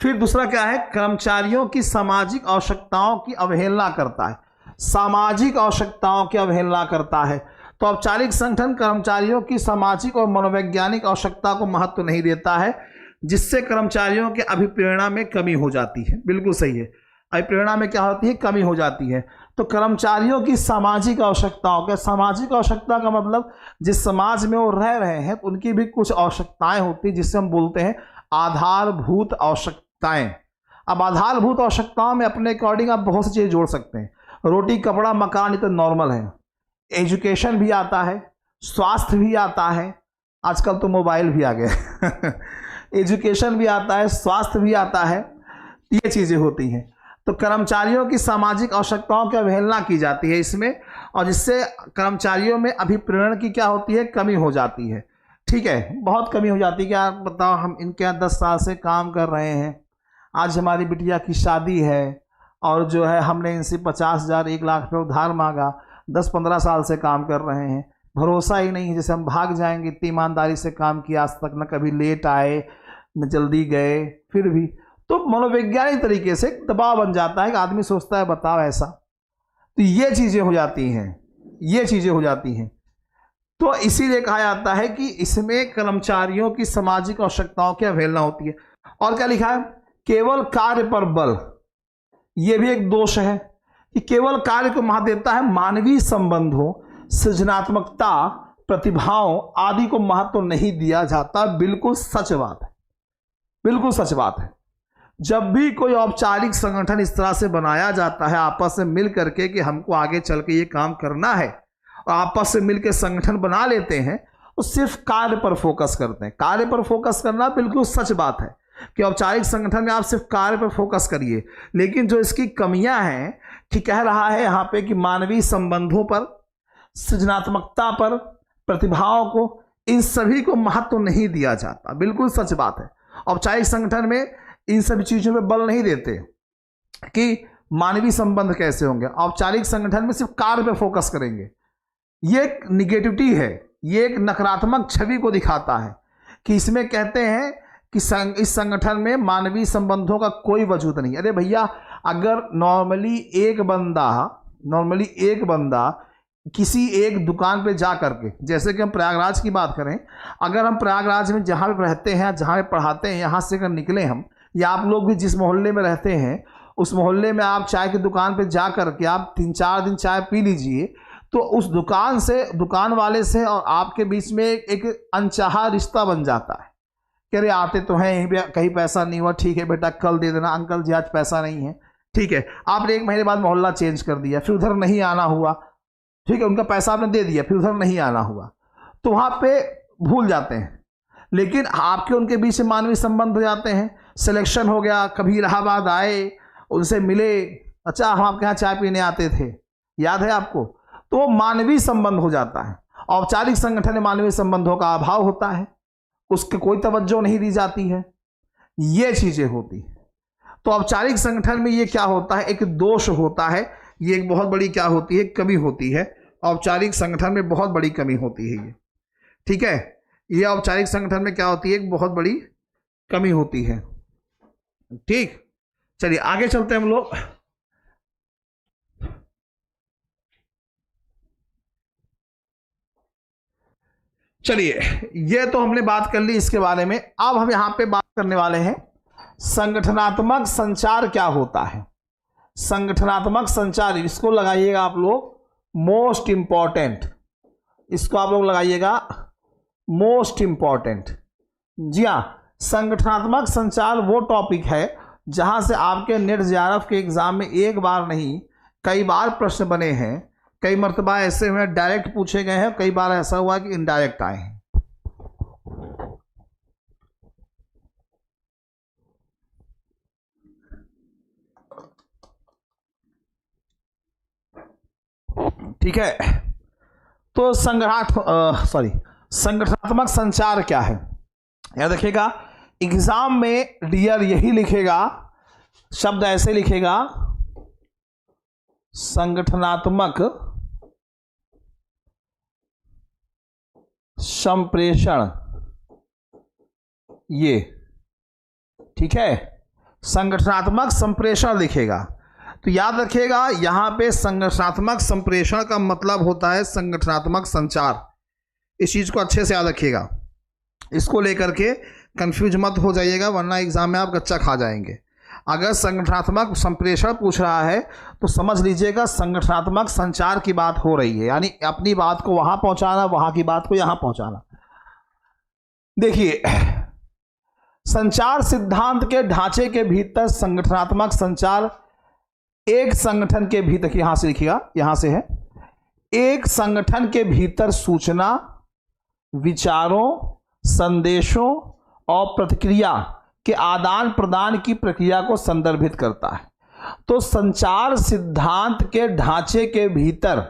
फिर दूसरा क्या है, कर्मचारियों की सामाजिक आवश्यकताओं की अवहेलना करता है। सामाजिक आवश्यकताओं की अवहेलना करता है, तो औपचारिक संगठन कर्मचारियों की सामाजिक और मनोवैज्ञानिक आवश्यकता को महत्व नहीं देता है, जिससे कर्मचारियों के अभिप्रेरणा में कमी हो जाती है। बिल्कुल सही है, अभिप्रेरणा में क्या होती है, कमी हो जाती है। तो कर्मचारियों की सामाजिक आवश्यकताओं के, सामाजिक आवश्यकता का मतलब जिस समाज में वो रह रहे हैं तो उनकी भी कुछ आवश्यकताएं होती हैं, जिससे हम बोलते हैं आधारभूत आवश्यकताएं। अब आधारभूत आवश्यकताओं में अपने अकॉर्डिंग आप बहुत सी चीज़ें जोड़ सकते हैं। रोटी कपड़ा मकान ये तो नॉर्मल है, एजुकेशन भी आता है, स्वास्थ्य भी आता है, आजकल तो मोबाइल भी आ गया एजुकेशन भी आता है, स्वास्थ्य भी आता है, ये चीज़ें होती हैं। तो कर्मचारियों की सामाजिक आवश्यकताओं की अवहेलना की जाती है इसमें, और जिससे कर्मचारियों में अभिप्रेरण की क्या होती है, कमी हो जाती है। ठीक है, बहुत कमी हो जाती है कि यार बताओ, हम इनके यहाँ 10 साल से काम कर रहे हैं, आज हमारी बिटिया की शादी है और जो है हमने इनसे 50,000 1 लाख रुपये उधार मांगा, 10-15 साल से काम कर रहे हैं, भरोसा ही नहीं है, जैसे हम भाग जाएंगे। इतनी ईमानदारी से काम किया आज तक, न कभी लेट आए न जल्दी गए, फिर भी तो मनोवैज्ञानिक तरीके से दबाव बन जाता है कि आदमी सोचता है बताओ ऐसा। तो ये चीज़ें हो जाती हैं, ये चीज़ें हो जाती हैं। तो इसीलिए कहा जाता है कि इसमें कर्मचारियों की सामाजिक आवश्यकताओं की अवहेलना होती है। और क्या लिखा है, केवल कार्य पर बल, ये भी एक दोष है कि केवल कार्य को महत्व देता है, मानवीय संबंधों, सृजनात्मकता, प्रतिभाओं आदि को महत्व नहीं दिया जाता। बिल्कुल सच बात है, बिल्कुल सच बात है। जब भी कोई औपचारिक संगठन इस तरह से बनाया जाता है आपस में मिल करके कि हमको आगे चल के ये काम करना है, और आपस में मिल के संगठन बना लेते हैं, तो सिर्फ कार्य पर फोकस करते हैं। कार्य पर फोकस करना बिल्कुल सच बात है कि औपचारिक संगठन में आप सिर्फ कार्य पर फोकस करिए, लेकिन जो इसकी कमियां हैं कि कह रहा है यहाँ पे कि मानवीय संबंधों पर, सृजनात्मकता पर, प्रतिभाओं को, इन सभी को महत्व नहीं दिया जाता। बिल्कुल सच बात है। औपचारिक संगठन में इन सभी चीज़ों पे बल नहीं देते कि मानवीय संबंध कैसे होंगे। औपचारिक संगठन में सिर्फ कार्य पे फोकस करेंगे। ये एक निगेटिविटी है, ये एक नकारात्मक छवि को दिखाता है कि इसमें कहते हैं कि इस संगठन में मानवीय संबंधों का कोई वजूद नहीं। अरे भैया, अगर नॉर्मली एक बंदा किसी एक दुकान पे जा करके, जैसे कि हम प्रयागराज की बात करें, अगर हम प्रयागराज में जहाँ पे रहते हैं, जहाँ पे पढ़ाते हैं, यहाँ से अगर निकले हम, या आप लोग भी जिस मोहल्ले में रहते हैं उस मोहल्ले में आप चाय की दुकान पे जा करके आप 3-4 दिन चाय पी लीजिए, तो उस दुकान वाले से और आपके बीच में एक अनचाहा रिश्ता बन जाता है कि अरे आते तो हैं, यहीं पे कहीं पैसा नहीं हुआ, ठीक है बेटा कल दे देना, अंकल जी आज पैसा नहीं है, ठीक है। आपने 1 महीने बाद मोहल्ला चेंज कर दिया, फिर उधर नहीं आना हुआ, ठीक है, उनका पैसा आपने दे दिया, फिर उधर नहीं आना हुआ, तो वहाँ पे भूल जाते हैं। लेकिन आपके उनके बीच से मानवीय संबंध हो जाते हैं, सिलेक्शन हो गया, कभी इलाहाबाद आए, उनसे मिले, अच्छा हम आपके यहाँ चाय पीने आते थे, याद है आपको, तो मानवीय संबंध हो जाता है। औपचारिक संगठन में मानवीय संबंधों का अभाव होता है, उसके कोई तवज्जो नहीं दी जाती है, ये चीज़ें होती हैं। तो औपचारिक संगठन में ये क्या होता है, एक दोष होता है, ये एक बहुत बड़ी क्या होती है, कमी होती है। औपचारिक संगठन में बहुत बड़ी कमी होती है ये, ठीक है। ये औपचारिक संगठन में क्या होती है, एक बहुत बड़ी कमी होती है, ठीक। चलिए आगे चलते हैं हम लोग। चलिए, ये तो हमने बात कर ली इसके बारे में। अब हम यहां पे बात करने वाले हैं संगठनात्मक संचार क्या होता है। संगठनात्मक संचार, इसको लगाइएगा आप लोग मोस्ट इंपॉर्टेंट, इसको आप लोग लगाइएगा मोस्ट इंपॉर्टेंट। जी हाँ, संगठनात्मक संचार वो टॉपिक है जहां से आपके नेट जेआरएफ के एग्जाम में एक बार नहीं कई बार प्रश्न बने हैं। कई मरतबा ऐसे हुए डायरेक्ट पूछे गए हैं, कई बार ऐसा हुआ कि इनडायरेक्ट आए हैं। ठीक है, तो संगठनात्मक संचार क्या है, याद रखिएगा। एग्जाम में डियर यही लिखेगा, शब्द ऐसे लिखेगा, संगठनात्मक संप्रेषण, ये ठीक है, संगठनात्मक संप्रेषण लिखेगा। तो याद रखिएगा, यहां पे संगठनात्मक संप्रेषण का मतलब होता है संगठनात्मक संचार। इस चीज को अच्छे से याद रखिएगा, इसको लेकर के कंफ्यूज मत हो जाइएगा, वरना एग्जाम में आप कच्चा खा जाएंगे। अगर संगठनात्मक संप्रेषण पूछ रहा है तो समझ लीजिएगा संगठनात्मक संचार की बात हो रही है, यानी अपनी बात को वहां पहुंचाना, वहां की बात को यहां पहुंचाना। देखिए, संचार सिद्धांत के ढांचे के भीतर संगठनात्मक संचार एक संगठन के भीतर, यहां से लिखिएगा, यहां से है, एक संगठन के भीतर सूचना, विचारों, संदेशों और प्रतिक्रिया के आदान प्रदान की प्रक्रिया को संदर्भित करता है। तो संचार सिद्धांत के ढांचे के भीतर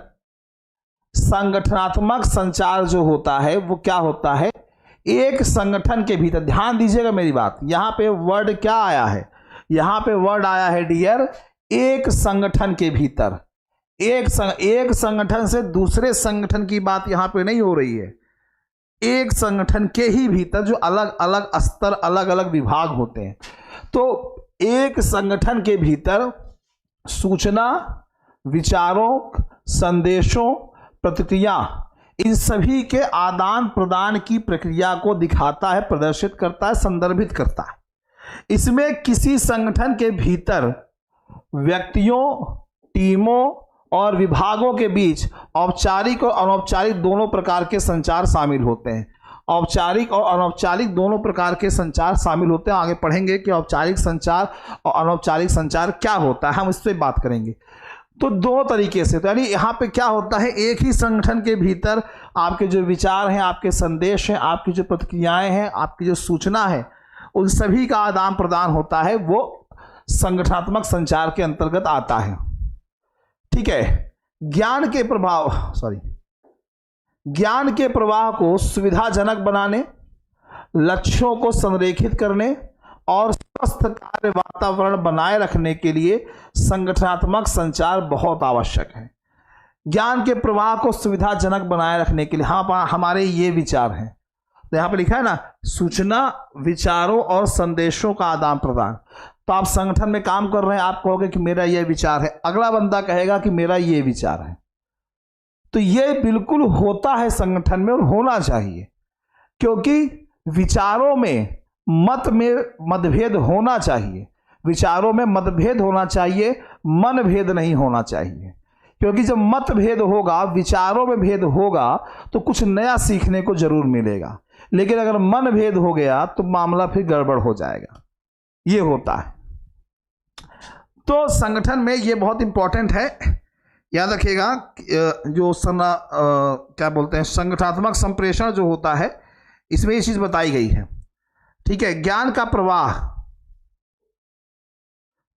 संगठनात्मक संचार जो होता है वो क्या होता है, एक संगठन के भीतर। ध्यान दीजिएगा मेरी बात, यहां पे वर्ड क्या आया है, यहां पे वर्ड आया है डियर एक संगठन के भीतर। एक संगठन से दूसरे संगठन की बात यहां पे नहीं हो रही है, एक संगठन के ही भीतर जो अलग अलग स्तर, अलग अलग विभाग होते हैं। तो एक संगठन के भीतर सूचना, विचारों, संदेशों, प्रतिक्रिया, इन सभी के आदान प्रदान की प्रक्रिया को दिखाता है, प्रदर्शित करता है, संदर्भित करता है। इसमें किसी संगठन के भीतर व्यक्तियों, टीमों और विभागों के बीच औपचारिक और अनौपचारिक दोनों प्रकार के संचार शामिल होते हैं। औपचारिक और अनौपचारिक दोनों प्रकार के संचार शामिल होते हैं। आगे पढ़ेंगे कि औपचारिक संचार और अनौपचारिक संचार क्या होता है, हम इस पर बात करेंगे। तो दो तरीके से, तो यानी यहाँ पे क्या होता है, एक ही संगठन के भीतर आपके जो विचार हैं, आपके संदेश हैं, आपकी जो प्रतिक्रियाएं हैं, आपकी जो सूचना है, उन सभी का आदान प्रदान होता है, वो संगठनात्मक संचार के अंतर्गत आता है। ठीक है, ज्ञान के प्रवाह को सुविधाजनक बनाने, लक्ष्यों को संरेखित करने और स्वस्थ कार्य वातावरण बनाए रखने के लिए संगठनात्मक संचार बहुत आवश्यक है। ज्ञान के प्रवाह को सुविधाजनक बनाए रखने के लिए हमारे ये विचार हैं। तो यहाँ पे लिखा है ना, सूचना, विचारों और संदेशों का आदान प्रदान। तो आप संगठन में काम कर रहे हैं, आप कहोगे कि मेरा ये विचार है, अगला बंदा कहेगा कि मेरा ये विचार है। तो ये बिल्कुल होता है संगठन में और होना चाहिए, क्योंकि विचारों में मतभेद होना चाहिए, विचारों में मतभेद होना चाहिए, मनभेद नहीं होना चाहिए। क्योंकि जब मतभेद होगा, विचारों में भेद होगा, तो कुछ नया सीखने को जरूर मिलेगा। लेकिन अगर मनभेद हो गया तो मामला फिर गड़बड़ हो जाएगा। ये होता है। तो संगठन में ये बहुत इंपॉर्टेंट है, याद रखिएगा। जो क्या बोलते हैं, संगठनात्मक संप्रेषण जो होता है, इसमें ये चीज बताई गई है। ठीक है, ज्ञान का प्रवाह,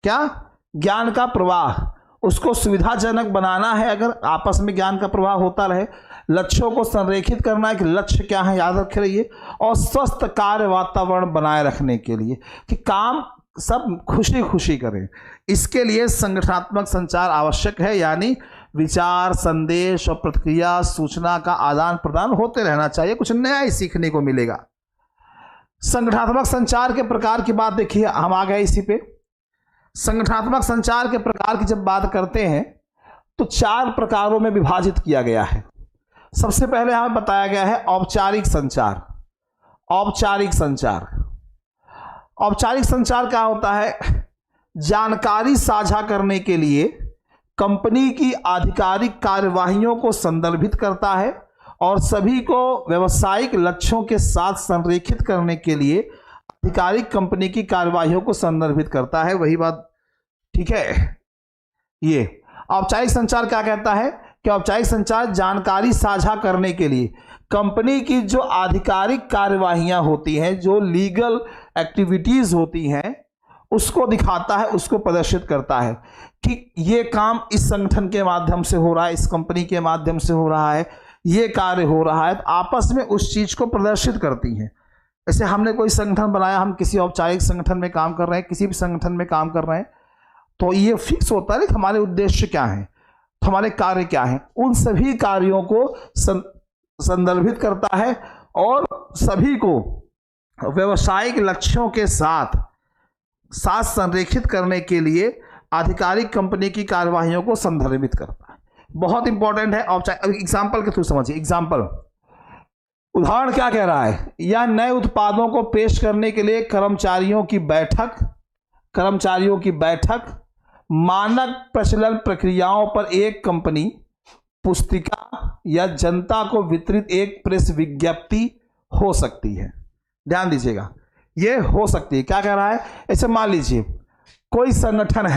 ज्ञान का प्रवाह, उसको सुविधाजनक बनाना है। अगर आपस में ज्ञान का प्रवाह होता रहे, लक्ष्यों को संरेखित करना है कि लक्ष्य क्या है, याद रखे रहिए, और स्वस्थ कार्य वातावरण बनाए रखने के लिए कि काम सब खुशी खुशी करें, इसके लिए संगठनात्मक संचार आवश्यक है। यानी विचार, संदेश और प्रतिक्रिया, सूचना का आदान प्रदान होते रहना चाहिए, कुछ नया ही सीखने को मिलेगा। संगठनात्मक संचार के प्रकार की बात देखिए, हम आ गए इसी पे। संगठनात्मक संचार के प्रकार की जब बात करते हैं तो 4 प्रकारों में विभाजित किया गया है। सबसे पहले हमें बताया गया है औपचारिक संचार। औपचारिक संचार, औपचारिक संचार क्या होता है? जानकारी साझा करने के लिए कंपनी की आधिकारिक कार्यवाहियों को संदर्भित करता है और सभी को व्यावसायिक लक्ष्यों के साथ संरेखित करने के लिए आधिकारिक कंपनी की कार्यवाहियों को संदर्भित करता है। वही बात, ठीक है। ये औपचारिक संचार क्या कहता है कि औपचारिक संचार जानकारी साझा करने के लिए कंपनी की जो आधिकारिक कार्यवाहियां होती हैं, जो लीगल एक्टिविटीज होती हैं, उसको दिखाता है, उसको प्रदर्शित करता है कि ये काम इस संगठन के माध्यम से हो रहा है, इस कंपनी के माध्यम से हो रहा है, ये कार्य हो रहा है। तो आपस में उस चीज को प्रदर्शित करती हैं। जैसे हमने कोई संगठन बनाया, हम किसी औपचारिक संगठन में काम कर रहे हैं, किसी भी संगठन में काम कर रहे हैं, तो ये फिक्स होता है कि हमारे उद्देश्य क्या हैं, तो हमारे कार्य क्या हैं। उन सभी कार्यों को संदर्भित करता है और सभी को व्यावसायिक लक्ष्यों के साथ संरेखित करने के लिए आधिकारिक कंपनी की कार्यवाहियों को संदर्भित करता है। बहुत इंपॉर्टेंट है। औपचारिक एग्जाम्पल के थ्रू समझिए। एग्जाम्पल, उदाहरण क्या कह रहा है? या नए उत्पादों को पेश करने के लिए कर्मचारियों की बैठक, मानक प्रचलन प्रक्रियाओं पर एक कंपनी, पुस्तिका या जनता को वितरित एक प्रेस विज्ञप्ति हो सकती है। ध्यान दीजिएगा, ये हो सकती है। क्या कह रहा है? ऐसे मान लीजिए कोई संगठन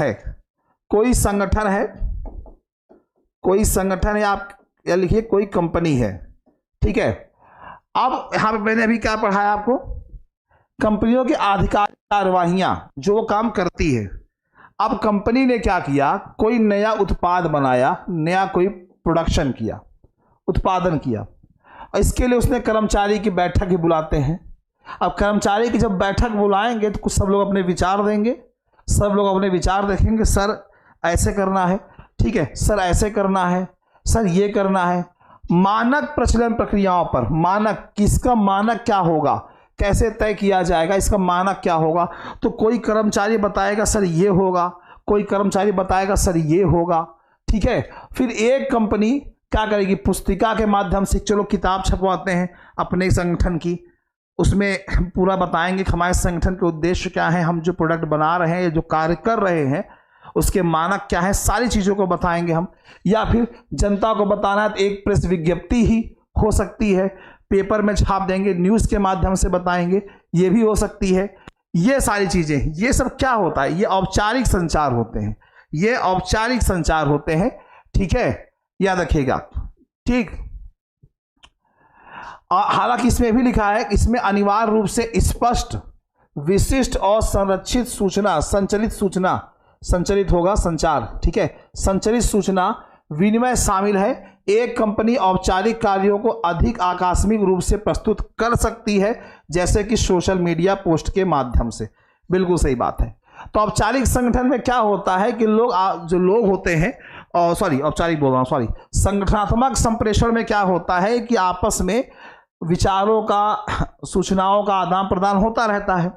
है, आप या लिखिए कोई कंपनी है, ठीक है। अब यहां पे मैंने अभी क्या पढ़ाया आपको? कंपनियों की आधिकारिक कार्यवाहियां जो वो काम करती है। अब कंपनी ने क्या किया? कोई नया उत्पाद बनाया, नया कोई प्रोडक्शन किया, उत्पादन किया। इसके लिए उसने कर्मचारी की बैठक ही बुलाते हैं। अब कर्मचारी की जब बैठक बुलाएंगे तो कुछ सब लोग अपने विचार देंगे, सब लोग अपने विचार देखेंगे। सर ऐसे करना है, ठीक है, सर ऐसे करना है, सर ये करना है। मानक प्रचलन प्रक्रियाओं पर, मानक किसका मानक क्या होगा, कैसे तय किया जाएगा, इसका मानक क्या होगा। तो कोई कर्मचारी बताएगा सर ये होगा, कोई कर्मचारी बताएगा सर ये होगा, ठीक है। फिर एक कंपनी क्या करेगी? पुस्तिका के माध्यम से, चलो किताब छपवाते हैं अपने संगठन की, उसमें पूरा बताएंगे कि हमारे संगठन के उद्देश्य क्या है, हम जो प्रोडक्ट बना रहे हैं, जो कार्य कर रहे हैं, उसके मानक क्या है, सारी चीज़ों को बताएंगे हम। या फिर जनता को बताना है तो एक प्रेस विज्ञप्ति ही हो सकती है, पेपर में छाप देंगे, न्यूज़ के माध्यम से बताएंगे, ये भी हो सकती है। ये सारी चीज़ें, ये सब क्या होता है? ये औपचारिक संचार होते हैं, ये औपचारिक संचार होते हैं, ठीक है, याद रखिएगा, ठीक। हालांकि इसमें भी लिखा है, इसमें अनिवार्य रूप से स्पष्ट, विशिष्ट और संरक्षित सूचना, संचलित सूचना, संचरित होगा संचार, ठीक है। संचरित सूचना विनिमय शामिल है। एक कंपनी औपचारिक कार्यों को अधिक आकस्मिक रूप से प्रस्तुत कर सकती है, जैसे कि सोशल मीडिया पोस्ट के माध्यम से। बिल्कुल सही बात है। तो औपचारिक संगठन में क्या होता है कि जो लोग होते हैं, औपचारिक बोल रहा हूँ, संगठनात्मक संप्रेषण में क्या होता है कि आपस में विचारों का, सूचनाओं का आदान प्रदान होता रहता है।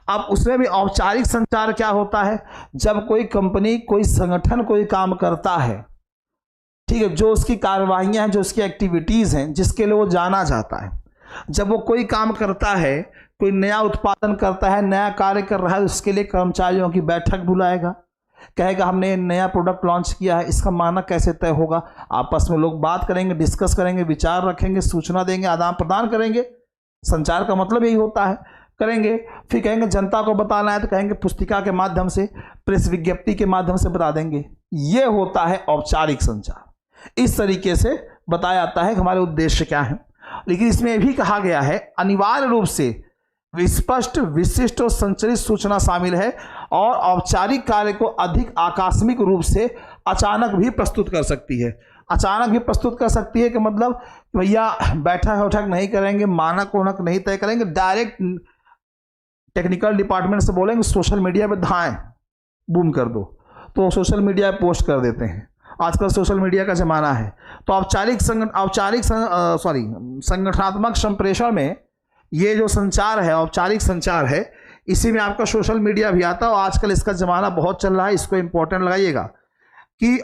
अब उसमें भी औपचारिक संचार क्या होता है, जब कोई कंपनी, कोई संगठन कोई काम करता है, ठीक है, जो उसकी कार्यवाहियां हैं, जो उसकी एक्टिविटीज़ हैं, जिसके लिए वो जाना जाता है, जब वो कोई काम करता है, कोई नया उत्पादन करता है, नया कार्य कर रहा है, उसके लिए कर्मचारियों की बैठक बुलाएगा, कहेगा हमने नया प्रोडक्ट लॉन्च किया है, इसका मानक कैसे तय होगा। आपस में लोग बात करेंगे, डिस्कस करेंगे, विचार रखेंगे, सूचना देंगे, आदान प्रदान करेंगे। संचार का मतलब यही होता है, करेंगे। फिर कहेंगे जनता को बताना है तो कहेंगे पुस्तिका के माध्यम से, प्रेस विज्ञप्ति के माध्यम से बता देंगे। ये होता है औपचारिक संचार। इस तरीके से बताया जाता है कि हमारे उद्देश्य क्या है। लेकिन इसमें यह भी कहा गया है अनिवार्य रूप से विस्पष्ट, विशिष्ट और संचरित सूचना शामिल है और औपचारिक कार्य को अधिक आकस्मिक रूप से अचानक भी प्रस्तुत कर सकती है। अचानक भी प्रस्तुत कर सकती है कि मतलब भैया बैठक नहीं करेंगे, मानक वोनक नहीं तय करेंगे, डायरेक्ट टेक्निकल डिपार्टमेंट से बोलेंगे सोशल मीडिया पे धाएं, बूम कर दो, तो सोशल मीडिया पे पोस्ट कर देते हैं। आजकल सोशल मीडिया का ज़माना है। तो संगठनात्मक संप्रेषण में ये जो संचार है, औपचारिक संचार है, इसी में आपका सोशल मीडिया भी आता है। और आजकल इसका ज़माना बहुत चल रहा है, इसको इम्पोर्टेंट लगाइएगा कि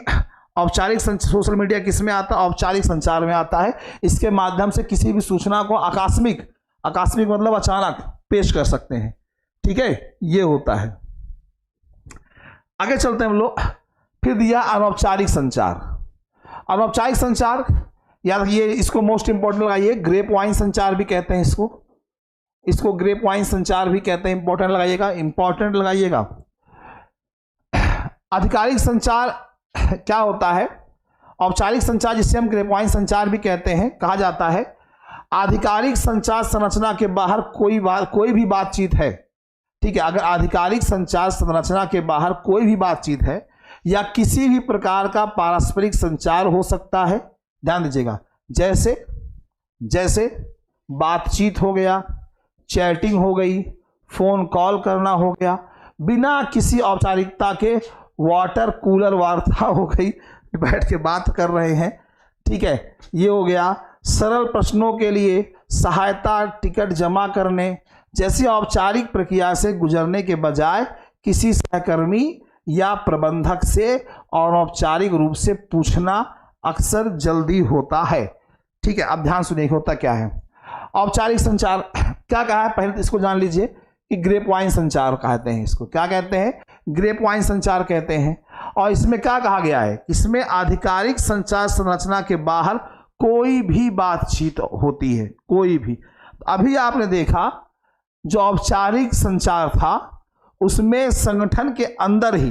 औपचारिक सोशल मीडिया किस में आता है, औपचारिक संचार में आता है। इसके माध्यम से किसी भी सूचना को आकस्मिक मतलब अचानक पेश कर सकते हैं, ठीक है, ये होता है। आगे चलते हैं हम लोग। फिर दिया अनौपचारिक संचार। अनौपचारिक संचार, यार ये इसको मोस्ट इंपॉर्टेंट लगाइए, ग्रेप वाइन संचार भी कहते हैं इसको ग्रेप वाइन संचार भी कहते हैं। इंपॉर्टेंट लगाइएगा। आधिकारिक संचार क्या होता है, औपचारिक संचार जिसे हम ग्रेप वाइन संचार भी कहते हैं, कहा जाता है आधिकारिक संचार संरचना के बाहर कोई भी बातचीत है, ठीक है। अगर आधिकारिक संचार संरचना के बाहर कोई भी बातचीत है या किसी भी प्रकार का पारस्परिक संचार हो सकता है, ध्यान दीजिएगा, जैसे बातचीत हो गया, चैटिंग हो गई, फोन कॉल करना हो गया, बिना किसी औपचारिकता के वाटर कूलर वार्ता हो गई, बैठ के बात कर रहे हैं, ठीक है, ये हो गया। सरल प्रश्नों के लिए सहायता, टिकट जमा करने जैसी औपचारिक प्रक्रिया से गुजरने के बजाय किसी सहकर्मी या प्रबंधक से अनौपचारिक रूप से पूछना अक्सर जल्दी होता है, ठीक है। अब ध्यान सुनिए होता क्या है। औपचारिक संचार क्या कहा है, पहले तो इसको जान लीजिए कि ग्रेप वाइन संचार कहते हैं। इसको क्या कहते हैं, ग्रेप वाइन संचार कहते हैं। और इसमें क्या कहा गया है, इसमें आधिकारिक संचार संरचना के बाहर कोई भी बातचीत होती है, कोई भी। अभी आपने देखा जो औपचारिक संचार था उसमें संगठन के अंदर ही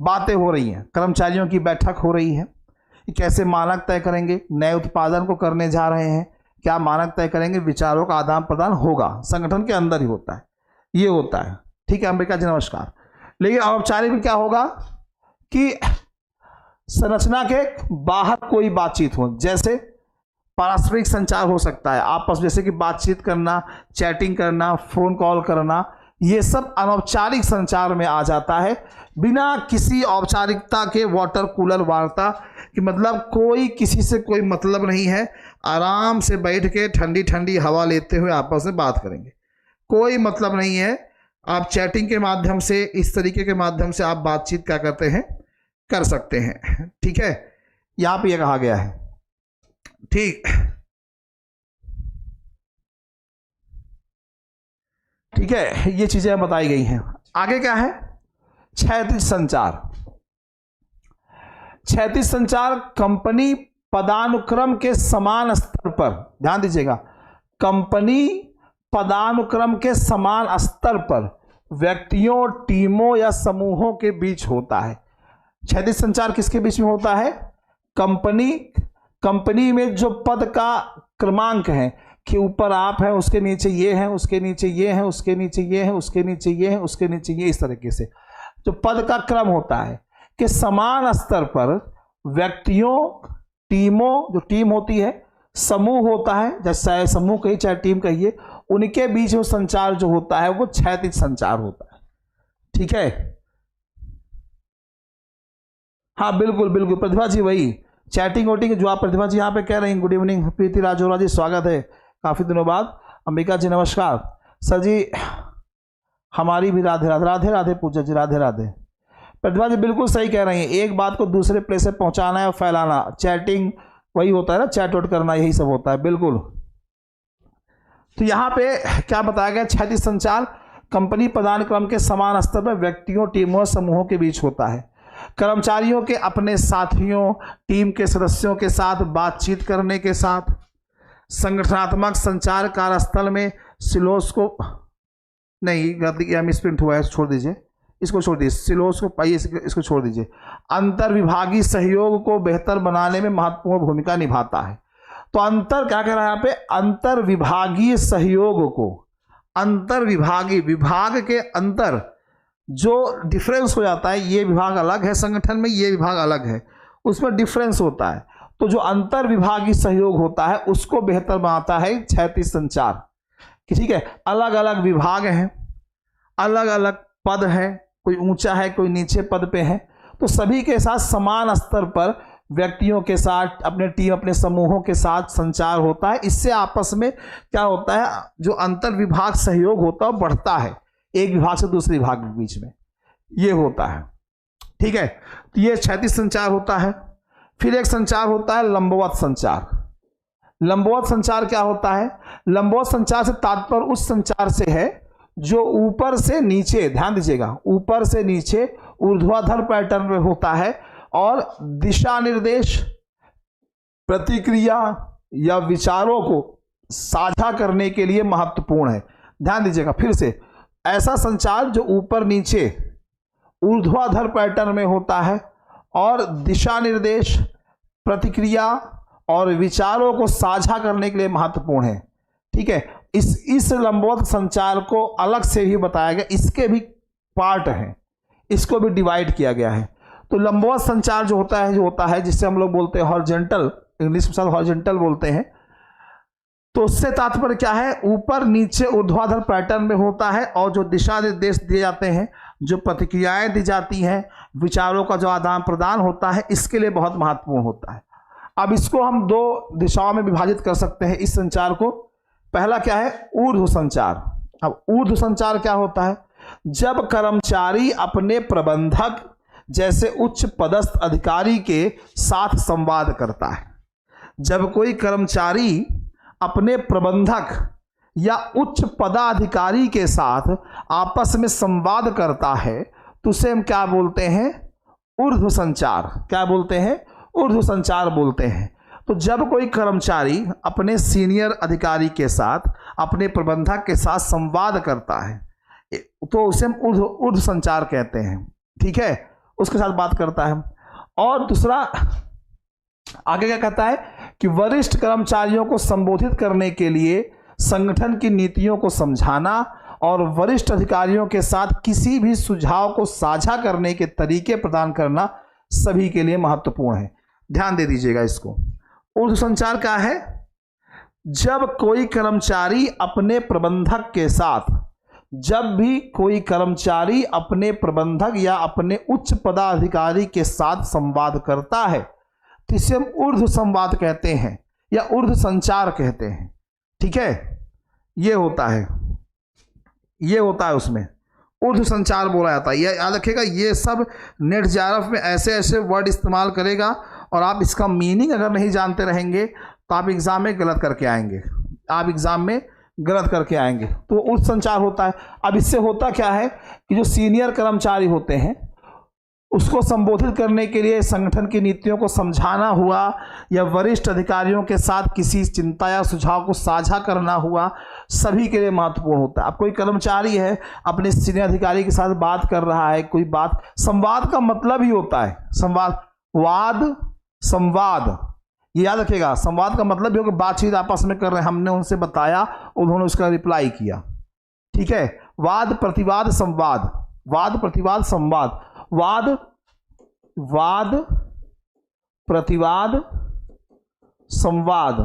बातें हो रही हैं, कर्मचारियों की बैठक हो रही है कि कैसे मानक तय करेंगे, नए उत्पादन को करने जा रहे हैं, क्या मानक तय करेंगे, विचारों का आदान प्रदान होगा, संगठन के अंदर ही होता है, ये होता है, ठीक है। अंबिका जी नमस्कार। लेकिन औपचारिक में क्या होगा कि संरचना के बाहर कोई बातचीत हो, जैसे पारस्परिक संचार हो सकता है आपस, जैसे कि बातचीत करना, चैटिंग करना, फोन कॉल करना, ये सब अनौपचारिक संचार में आ जाता है, बिना किसी औपचारिकता के वाटर कूलर वार्ता कि मतलब कोई किसी से कोई मतलब नहीं है, आराम से बैठ के ठंडी ठंडी हवा लेते हुए आपस में बात करेंगे, कोई मतलब नहीं है। आप चैटिंग के माध्यम से, इस तरीके के माध्यम से आप बातचीत क्या करते हैं, कर सकते हैं, ठीक है। यहाँ पे ये कहा गया है, ठीक है, ये चीजें बताई गई हैं। आगे क्या है, क्षैतिज संचार। क्षैतिज संचार कंपनी पदानुक्रम के समान स्तर पर, ध्यान दीजिएगा, कंपनी पदानुक्रम के समान स्तर पर व्यक्तियों, टीमों या समूहों के बीच होता है। क्षैतिज संचार किसके बीच में होता है, कंपनी में जो पद का क्रमांक है कि ऊपर आप हैं, उसके नीचे ये हैं, उसके नीचे ये हैं, उसके नीचे ये हैं, उसके नीचे ये हैं, उसके नीचे ये, इस तरीके से जो पद का क्रम होता है कि समान स्तर पर व्यक्तियों, टीमों, जो टीम होती है, समूह होता है, चाहे समूह कहिए चाहे टीम कहिए, उनके बीच में संचार जो होता है वो क्षैतिज संचार होता है। ठीक है, हाँ बिल्कुल बिल्कुल प्रतिभा जी, वही चैटिंग वोटिंग जो आप प्रतिभा जी यहाँ पे कह रही हैं। गुड इवनिंग प्रीति राजौरा जी, स्वागत है काफ़ी दिनों बाद। अंबिका जी नमस्कार। सर जी हमारी भी राधे राधे। राधे राधे पूजा जी, राधे राधे। प्रतिभा जी बिल्कुल सही कह रही हैं, एक बात को दूसरे प्लेस से पहुँचाना है और फैलाना, चैटिंग वही होता है ना, चैट वोट करना, यही सब होता है बिल्कुल। तो यहाँ पे क्या बताया गया, क्षैतिज संचार कंपनी पदानुक्रम के समान स्तर पर व्यक्तियों, टीमों, समूहों के बीच होता है। कर्मचारियों के अपने साथियों, टीम के सदस्यों के साथ बातचीत करने के साथ संगठनात्मक संचार कार्यस्थल में सिलोस्कोप, नहीं गलती या मिसप्रिंट हुआ है, छोड़ दीजिए, इसको छोड़ दीजिए, सिलोस्कोप आइए, इसको छोड़ दीजिए। अंतर विभागीय सहयोग को बेहतर बनाने में महत्वपूर्ण भूमिका निभाता है। तो अंतर क्या कह रहा है यहाँ पे, अंतर विभागीय सहयोग को, अंतर विभागीय, विभाग के अंतर जो डिफरेंस हो जाता है, ये विभाग अलग है संगठन में, ये विभाग अलग है, उसमें डिफरेंस होता है। तो जो अंतर विभागीय सहयोग होता है उसको बेहतर बनाता है क्षैतिज संचार। ठीक है, अलग अलग विभाग हैं, अलग अलग पद है, कोई ऊंचा है कोई नीचे पद पे है, तो सभी के साथ समान स्तर पर व्यक्तियों के साथ, अपने टीम, अपने समूहों के साथ संचार होता है। इससे आपस में क्या होता है, जो अंतर विभाग सहयोग होता है बढ़ता है, एक विभाग से दूसरे विभाग के बीच में, ये होता है। ठीक है, तो ये क्षैतिज संचार होता है। फिर एक संचार होता है लंबवत संचार। लंबवत संचार क्या होता है, लंबवत संचार से तात्पर्य उस संचार से है जो ऊपर से नीचे, ध्यान दीजिएगा, ऊपर से नीचे ऊर्ध्वाधर पैटर्न में होता है और दिशा निर्देश, प्रतिक्रिया या विचारों को साझा करने के लिए महत्वपूर्ण है। ध्यान दीजिएगा फिर से, ऐसा संचार जो ऊपर नीचे ऊर्ध्वाधर पैटर्न में होता है और दिशा निर्देश, प्रतिक्रिया और विचारों को साझा करने के लिए महत्वपूर्ण है। ठीक है, इस लंबवत संचार को अलग से भी बताया गया, इसके भी पार्ट हैं, इसको भी डिवाइड किया गया है। तो लंबवत संचार जो होता है जिससे हम लोग बोलते हैं हॉरिजॉन्टल, इंग्लिश में शायद हॉरिजॉन्टल बोलते हैं, तो उससे तात्पर्य क्या है, ऊपर नीचे ऊर्ध्वाधर पैटर्न में होता है और जो दिशा निर्देश दिए जाते हैं, जो प्रतिक्रियाएं दी जाती हैं, विचारों का जो आदान प्रदान होता है, इसके लिए बहुत महत्वपूर्ण होता है। अब इसको हम दो दिशाओं में विभाजित कर सकते हैं इस संचार को। पहला क्या है, ऊर्ध्व संचार। अब ऊर्ध्व संचार क्या होता है, जब कर्मचारी अपने प्रबंधक जैसे उच्च पदस्थ अधिकारी के साथ संवाद करता है। जब कोई कर्मचारी अपने प्रबंधक या उच्च पदाधिकारी के साथ आपस में संवाद करता है तो उसे हम क्या बोलते हैं, ऊर्ध्व संचार। क्या बोलते हैं, ऊर्ध्व संचार बोलते हैं। तो जब कोई कर्मचारी अपने सीनियर अधिकारी के साथ, अपने प्रबंधक के साथ संवाद करता है तो उसे हम ऊर्ध्व संचार कहते हैं। ठीक है, उसके साथ बात करता है। और दूसरा आगे क्या कहता है कि वरिष्ठ कर्मचारियों को संबोधित करने के लिए संगठन की नीतियों को समझाना और वरिष्ठ अधिकारियों के साथ किसी भी सुझाव को साझा करने के तरीके प्रदान करना सभी के लिए महत्वपूर्ण है। ध्यान दे दीजिएगा इसको। ऊर्ध्व संचार क्या है, जब कोई कर्मचारी अपने प्रबंधक के साथ, जब भी कोई कर्मचारी अपने प्रबंधक या अपने उच्च पदाधिकारी के साथ संवाद करता है तो इसे हम ऊर्ध्व संवाद कहते हैं या ऊर्ध्व संचार कहते हैं। ठीक है, ये होता है, ये होता है, उसमें ऊर्ध्व संचार बोला जाता है। ये याद रखिएगा, ये सब नेट JRF में ऐसे ऐसे वर्ड इस्तेमाल करेगा और आप इसका मीनिंग अगर नहीं जानते रहेंगे तो आप एग्जाम में गलत करके आएंगे, आप एग्जाम में गलत करके आएंगे। तो ऊर्ध्व संचार होता है। अब इससे होता क्या है कि जो सीनियर कर्मचारी होते हैं उसको संबोधित करने के लिए संगठन की नीतियों को समझाना हुआ या वरिष्ठ अधिकारियों के साथ किसी चिंता या सुझाव को साझा करना हुआ, सभी के लिए महत्वपूर्ण होता है। अब कोई कर्मचारी है अपने सीनियर अधिकारी के साथ बात कर रहा है, कोई बात, संवाद का मतलब ही होता है संवाद, संवाद, ये याद रखिएगा, संवाद का मतलब भी हो कि बातचीत आपस में कर रहे हैं, हमने उनसे बताया, उन्होंने उसका रिप्लाई किया। ठीक है, वाद प्रतिवाद संवाद, वाद प्रतिवाद संवाद, वाद वाद प्रतिवाद संवाद।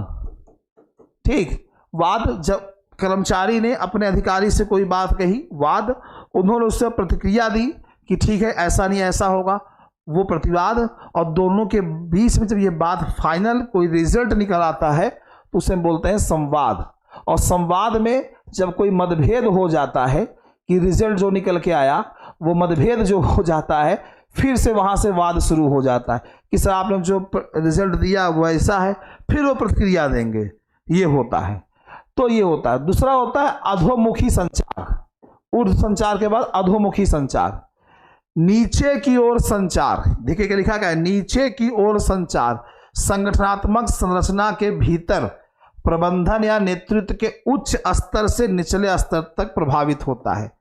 ठीक, वाद जब कर्मचारी ने अपने अधिकारी से कोई बात कही, वाद, उन्होंने उससे प्रतिक्रिया दी कि ठीक है ऐसा नहीं ऐसा होगा, वो प्रतिवाद। और दोनों के बीच में जब ये बात फाइनल कोई रिजल्ट निकल आता है तो उसे बोलते हैं संवाद। और संवाद में जब कोई मतभेद हो जाता है कि रिजल्ट जो निकल के आया वो मतभेद जो हो जाता है, फिर से वहाँ से वाद शुरू हो जाता है कि सर आपने जो रिजल्ट दिया वो ऐसा है, फिर वो प्रतिक्रिया देंगे, ये होता है। तो ये होता है। दूसरा होता है अधोमुखी संचार। ऊर्ध्व संचार के बाद अधोमुखी संचार, नीचे की ओर संचार। देखिए क्या लिखा गया है, नीचे की ओर संचार संगठनात्मक संरचना के भीतर प्रबंधन या नेतृत्व के उच्च स्तर से निचले स्तर तक प्रभावित होता है।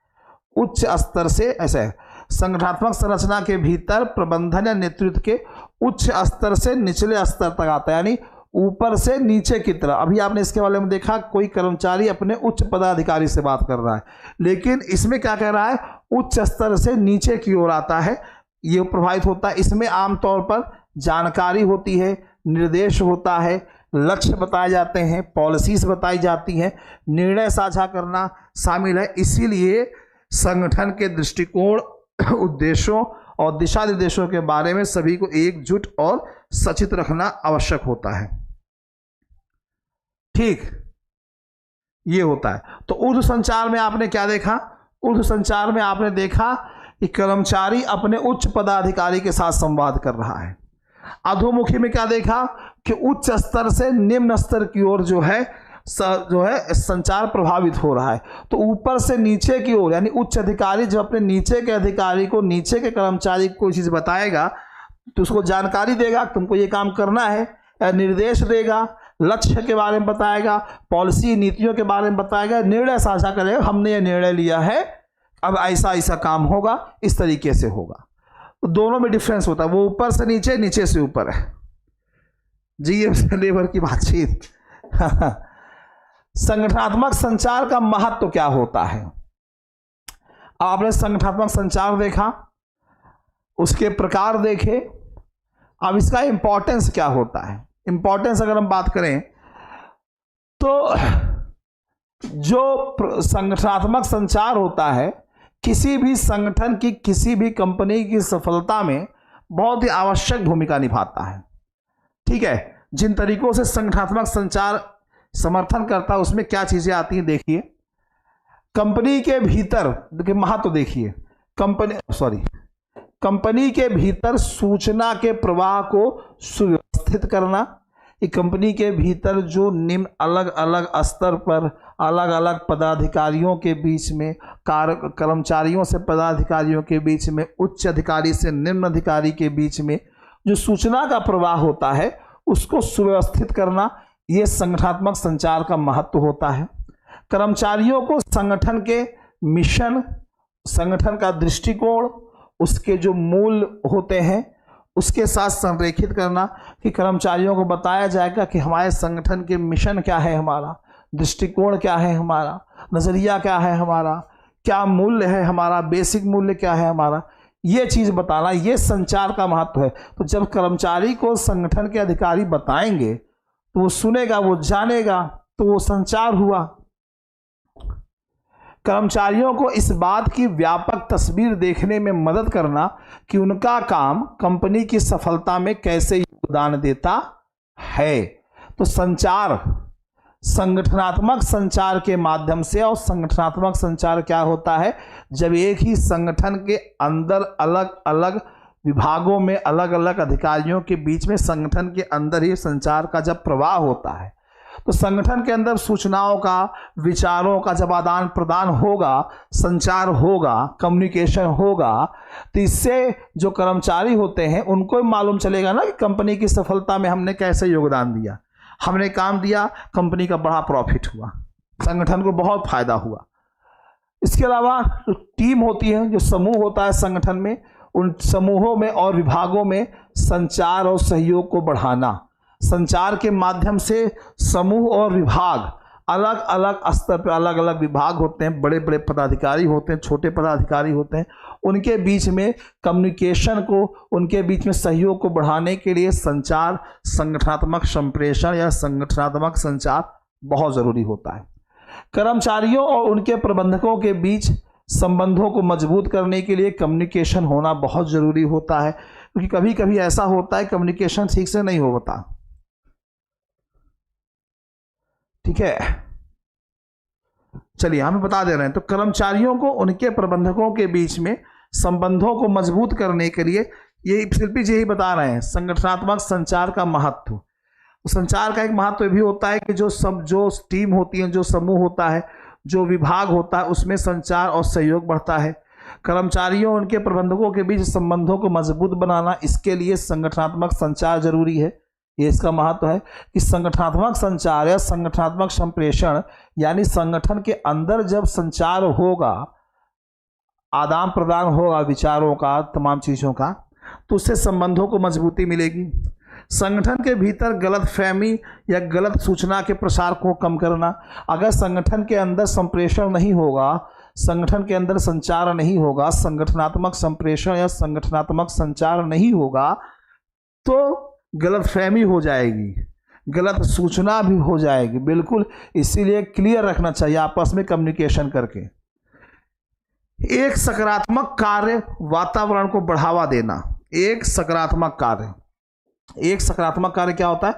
उच्च स्तर से, ऐसे संगठनात्मक संरचना के भीतर प्रबंधन या नेतृत्व के उच्च स्तर से निचले स्तर तक आता है, यानी ऊपर से नीचे की तरफ। अभी आपने इसके बारे में देखा, कोई कर्मचारी अपने उच्च पदाधिकारी से बात कर रहा है, लेकिन इसमें क्या कह रहा है, उच्च स्तर से नीचे की ओर आता है, ये प्रभावित होता है। इसमें आमतौर पर जानकारी होती है, निर्देश होता है, लक्ष्य बताए जाते हैं, पॉलिसीज बताई जाती हैं, निर्णय साझा करना शामिल है। इसीलिए संगठन के दृष्टिकोण, उद्देश्यों और दिशा निर्देशों के बारे में सभी को एकजुट और सचेत रखना आवश्यक होता है। ठीक, ये होता है। तो ऊर्ध्व संचार में आपने क्या देखा, ऊर्ध्व संचार में आपने देखा कि कर्मचारी अपने उच्च पदाधिकारी के साथ संवाद कर रहा है। अधोमुखी में क्या देखा कि उच्च स्तर से निम्न स्तर की ओर जो है संचार प्रभावित हो रहा है। तो ऊपर से नीचे की ओर, यानी उच्च अधिकारी जब अपने नीचे के अधिकारी को, नीचे के कर्मचारी को कोई चीज़ बताएगा तो उसको जानकारी देगा, तुमको ये काम करना है, निर्देश देगा, लक्ष्य के बारे में बताएगा, पॉलिसी नीतियों के बारे में बताएगा, निर्णय साझा करेगा, हमने ये निर्णय लिया है, अब ऐसा ऐसा काम होगा, इस तरीके से होगा। तो दोनों में डिफरेंस होता है, वो ऊपर से नीचे, नीचे से ऊपर है जी, ये लेबर की बातचीत। संगठनात्मक संचार का महत्व क्या होता है। आपने संगठनात्मक संचार देखा, उसके प्रकार देखे, अब इसका इंपॉर्टेंस क्या होता है। इंपॉर्टेंस अगर हम बात करें तो जो संगठनात्मक संचार होता है किसी भी संगठन की, किसी भी कंपनी की सफलता में बहुत ही आवश्यक भूमिका निभाता है। ठीक है, जिन तरीकों से संगठनात्मक संचार समर्थन करता है उसमें क्या चीजें आती हैं देखिए। कंपनी के भीतर देखिए महत्व देखिए, कंपनी के भीतर सूचना के प्रवाह को सुव्यवस्थित करना। कि कंपनी के भीतर जो निम्न अलग अलग स्तर पर अलग अलग पदाधिकारियों के बीच में, कर्मचारियों से पदाधिकारियों के बीच में, उच्च अधिकारी से निम्न अधिकारी के बीच में जो सूचना का प्रवाह होता है उसको सुव्यवस्थित करना, ये संगठनात्मक संचार का महत्व होता है। कर्मचारियों को संगठन के मिशन, संगठन का दृष्टिकोण, उसके जो मूल होते हैं उसके साथ संरेखित करना कि कर्मचारियों को बताया जाएगा कि हमारे संगठन के मिशन क्या है, हमारा दृष्टिकोण क्या है, हमारा नज़रिया क्या है, हमारा क्या मूल्य है, हमारा बेसिक मूल्य क्या है हमारा, ये चीज़ बताना, ये संचार का महत्व है। तो जब कर्मचारी को संगठन के अधिकारी बताएंगे तो वो सुनेगा, वो जानेगा, तो वो संचार हुआ। कर्मचारियों को इस बात की व्यापक तस्वीर देखने में मदद करना कि उनका काम कंपनी की सफलता में कैसे योगदान देता है। तो संचार, संगठनात्मक संचार के माध्यम से, और संगठनात्मक संचार क्या होता है, जब एक ही संगठन के अंदर अलग अलग विभागों में अलग अलग अधिकारियों के बीच में संगठन के अंदर ही संचार का जब प्रवाह होता है, तो संगठन के अंदर सूचनाओं का, विचारों का जब आदान प्रदान होगा, संचार होगा, कम्युनिकेशन होगा, तो इससे जो कर्मचारी होते हैं उनको मालूम चलेगा ना कि कंपनी की सफलता में हमने कैसे योगदान दिया, हमने काम दिया, कंपनी का बड़ा प्रॉफिट हुआ, संगठन को बहुत फायदा हुआ। इसके अलावा जो टीम होती है, जो समूह होता है संगठन में, उन समूहों में और विभागों में संचार और सहयोग को बढ़ाना। संचार के माध्यम से समूह और विभाग अलग अलग स्तर पर अलग अलग विभाग होते हैं, बड़े बड़े पदाधिकारी होते हैं, छोटे पदाधिकारी होते हैं, उनके बीच में कम्युनिकेशन को, उनके बीच में सहयोग को बढ़ाने के लिए संचार, संगठनात्मक संप्रेषण या संगठनात्मक संचार बहुत ज़रूरी होता है। कर्मचारियों और उनके प्रबंधकों के बीच संबंधों को मजबूत करने के लिए कम्युनिकेशन होना बहुत ज़रूरी होता है, क्योंकि कभी कभी ऐसा होता है कम्युनिकेशन ठीक से नहीं होता। ठीक है, चलिए हम बता दे रहे हैं। तो कर्मचारियों को उनके प्रबंधकों के बीच में संबंधों को मजबूत करने के लिए ये शिल्पी जी ही बता रहे हैं संगठनात्मक संचार का महत्व। संचार का एक महत्व भी होता है कि जो टीम होती है, जो समूह होता है, जो विभाग होता है, उसमें संचार और सहयोग बढ़ता है। कर्मचारियों और उनके प्रबंधकों के बीच संबंधों को मजबूत बनाना, इसके लिए संगठनात्मक संचार जरूरी है। ये इसका महत्व है कि संगठनात्मक संचार या संगठनात्मक संप्रेषण यानी संगठन के अंदर जब संचार होगा, आदान प्रदान होगा विचारों का, तमाम चीज़ों का, तो उससे संबंधों को मजबूती मिलेगी। संगठन के भीतर गलतफहमी या गलत सूचना के प्रसार को कम करना। अगर संगठन के अंदर संप्रेषण नहीं होगा, संगठन के अंदर संचार नहीं होगा, संगठनात्मक संप्रेषण या संगठनात्मक संचार नहीं होगा, तो गलतफहमी हो जाएगी, गलत सूचना भी हो जाएगी। बिल्कुल, इसीलिए क्लियर रखना चाहिए आपस में कम्युनिकेशन करके। एक सकारात्मक कार्य वातावरण को बढ़ावा देना। एक सकारात्मक कार्य क्या होता है?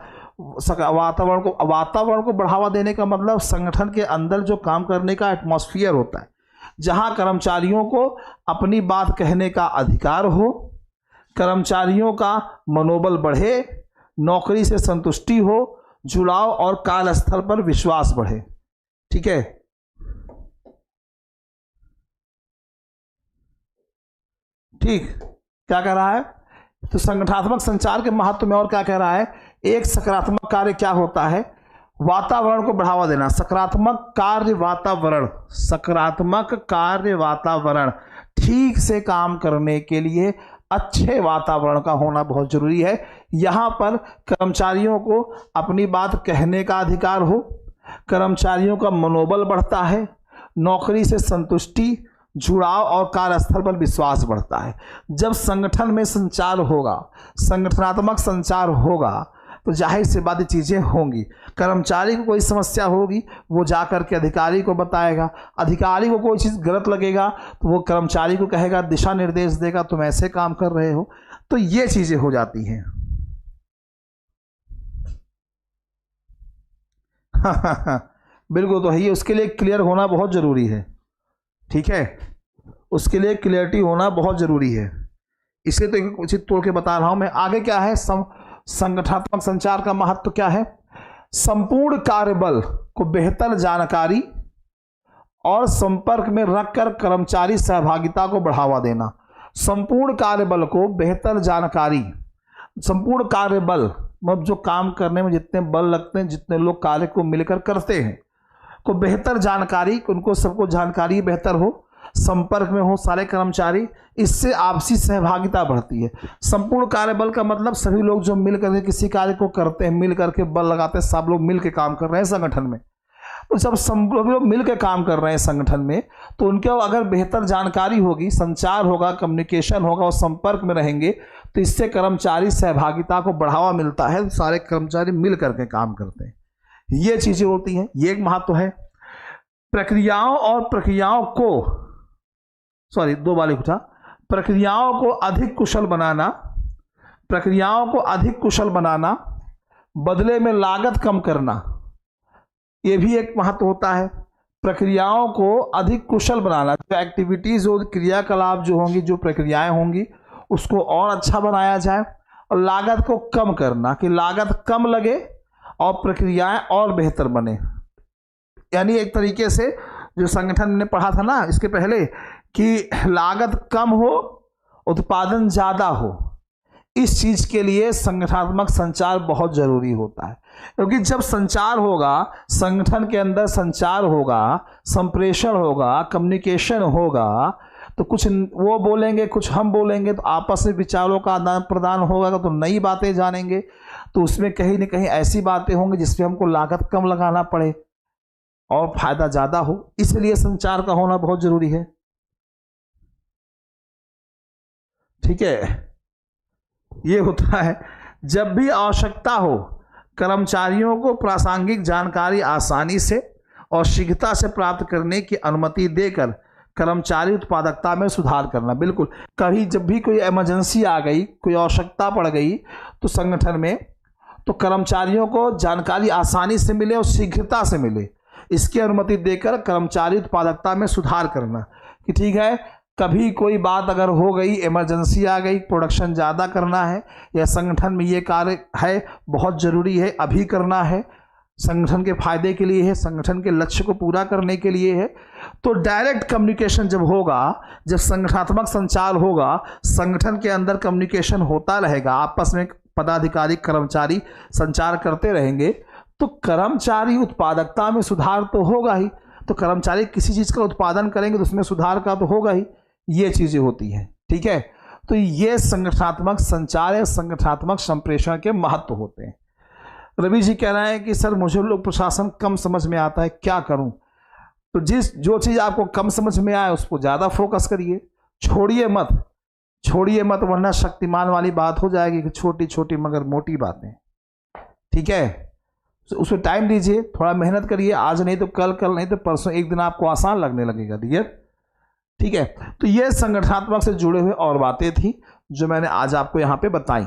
वातावरण को बढ़ावा देने का मतलब संगठन के अंदर जो काम करने का एटमॉस्फेयर होता है, जहां कर्मचारियों को अपनी बात कहने का अधिकार हो, कर्मचारियों का मनोबल बढ़े, नौकरी से संतुष्टि हो, जुड़ाव और कार्यस्थल पर विश्वास बढ़े। ठीक है, ठीक, क्या कह रहा है? तो संगठनात्मक संचार के महत्व में और क्या कह रहा है? एक सकारात्मक कार्य क्या होता है? वातावरण को बढ़ावा देना। सकारात्मक कार्य वातावरण ठीक से काम करने के लिए अच्छे वातावरण का होना बहुत जरूरी है। यहाँ पर कर्मचारियों को अपनी बात कहने का अधिकार हो, कर्मचारियों का मनोबल बढ़ता है, नौकरी से संतुष्टि, जुड़ाव और कार्यस्थल पर विश्वास बढ़ता है। जब संगठन में संचार होगा, संगठनात्मक संचार होगा, तो जाहिर सी बात चीज़ें होंगी। कर्मचारी को कोई समस्या होगी, वो जाकर के अधिकारी को बताएगा, अधिकारी को कोई चीज़ गलत लगेगा तो वो कर्मचारी को कहेगा, दिशा निर्देश देगा, तुम ऐसे काम कर रहे हो। तो ये चीज़ें हो जाती हैं। बिल्कुल, तो है, उसके लिए क्लियर होना बहुत ज़रूरी है। ठीक है, उसके लिए क्लियरिटी होना बहुत ज़रूरी है, इसलिए तो एक उचित तोड़ के बता रहा हूं मैं। आगे क्या है? संगठनात्मक संचार का महत्व क्या है? संपूर्ण कार्यबल को बेहतर जानकारी और संपर्क में रखकर कर्मचारी सहभागिता को बढ़ावा देना। संपूर्ण कार्यबल को बेहतर जानकारी, संपूर्ण कार्यबल मतलब जो काम करने में जितने बल लगते हैं, जितने लोग कार्य को मिलकर करते हैं, को बेहतर जानकारी, उनको सबको जानकारी बेहतर हो, संपर्क में हो सारे कर्मचारी, इससे आपसी सहभागिता बढ़ती है। संपूर्ण कार्यबल का मतलब सभी लोग जो मिल करके किसी कार्य को करते हैं, मिल करके बल लगाते हैं, सब लोग मिल के काम कर रहे हैं संगठन में। तो जब सब लोग मिल के काम कर रहे हैं संगठन में, तो उनके अगर बेहतर जानकारी होगी, संचार होगा, कम्युनिकेशन होगा और संपर्क में रहेंगे, तो इससे कर्मचारी सहभागिता को बढ़ावा मिलता है। सारे कर्मचारी मिल करके काम करते हैं, ये चीज़ें होती हैं। ये एक महत्व है। प्रक्रियाओं को अधिक कुशल बनाना, प्रक्रियाओं को अधिक कुशल बनाना, बदले में लागत कम करना, ये भी एक महत्व होता है। प्रक्रियाओं को अधिक कुशल बनाना, जो एक्टिविटीज़ और क्रियाकलाप जो होंगी, जो प्रक्रियाएं होंगी, उसको और अच्छा बनाया जाए, और लागत को कम करना कि लागत कम लगे और प्रक्रियाएं और बेहतर बने। यानी एक तरीके से जो संगठन ने पढ़ा था ना इसके पहले कि लागत कम हो, उत्पादन ज़्यादा हो, इस चीज़ के लिए संगठनात्मक संचार बहुत ज़रूरी होता है। क्योंकि जब संचार होगा, संगठन के अंदर संचार होगा, संप्रेषण होगा, कम्युनिकेशन होगा, तो कुछ वो बोलेंगे, कुछ हम बोलेंगे, तो आपस में विचारों का आदान प्रदान होगा, तो नई बातें जानेंगे, तो उसमें कहीं न कहीं ऐसी बातें होंगी जिसमें हमको लागत कम लगाना पड़े। और फायदा ज़्यादा हो, इसलिए संचार का होना बहुत जरूरी है। ठीक है, ये होता है जब भी आवश्यकता हो कर्मचारियों को प्रासंगिक जानकारी आसानी से और शीघ्रता से प्राप्त करने की अनुमति देकर कर्मचारी उत्पादकता में सुधार करना। बिल्कुल, कभी जब भी कोई इमरजेंसी आ गई, कोई आवश्यकता पड़ गई तो संगठन में, तो कर्मचारियों को जानकारी आसानी से मिले और शीघ्रता से मिले, इसकी अनुमति देकर कर्मचारी उत्पादकता में सुधार करना। कि ठीक है, कभी कोई बात अगर हो गई, इमरजेंसी आ गई, प्रोडक्शन ज़्यादा करना है या संगठन में ये कार्य है बहुत ज़रूरी है, अभी करना है, संगठन के फायदे के लिए है, संगठन के लक्ष्य को पूरा करने के लिए है, तो डायरेक्ट कम्युनिकेशन जब होगा, जब संगठनात्मक संचार होगा, संगठन के अंदर कम्युनिकेशन होता रहेगा, आपस में पदाधिकारी कर्मचारी संचार करते रहेंगे, तो कर्मचारी उत्पादकता में सुधार तो होगा ही। तो कर्मचारी किसी चीज़ का उत्पादन करेंगे तो उसमें सुधार का तो होगा ही। ये चीज़ें होती हैं। ठीक है, तो ये संगठनात्मक संचार या संगठनात्मक संप्रेषण के महत्व होते हैं। रवि जी कह रहे हैं कि सर मुझे लोक प्रशासन कम समझ में आता है, क्या करूं? तो जो चीज़ आपको कम समझ में आए उसको ज़्यादा फोकस करिए, छोड़िए मत, वरना शक्तिमान वाली बात हो जाएगी कि छोटी छोटी मगर मोटी बातें। ठीक है, तो उसमें टाइम दीजिए, थोड़ा मेहनत करिए, आज नहीं तो कल नहीं तो परसों, एक दिन आपको आसान लगने लगेगा डियर। ठीक है, तो ये संगठनात्मक से जुड़े हुए और बातें थी जो मैंने आज आपको यहाँ पे बताई।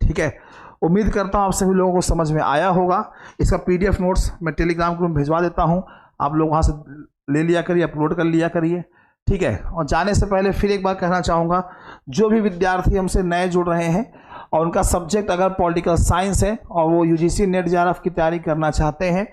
ठीक है, उम्मीद करता हूँ आप सभी लोगों को समझ में आया होगा। इसका PDF नोट्स मैं टेलीग्राम ग्रुप में भिजवा देता हूँ, आप लोग वहाँ से ले लिया करिए, अपलोड कर लिया करिए। ठीक है, और जाने से पहले फिर एक बार कहना चाहूँगा, जो भी विद्यार्थी हमसे नए जुड़ रहे हैं और उनका सब्जेक्ट अगर पॉलिटिकल साइंस है और वो UGC नेट JRF की तैयारी करना चाहते हैं,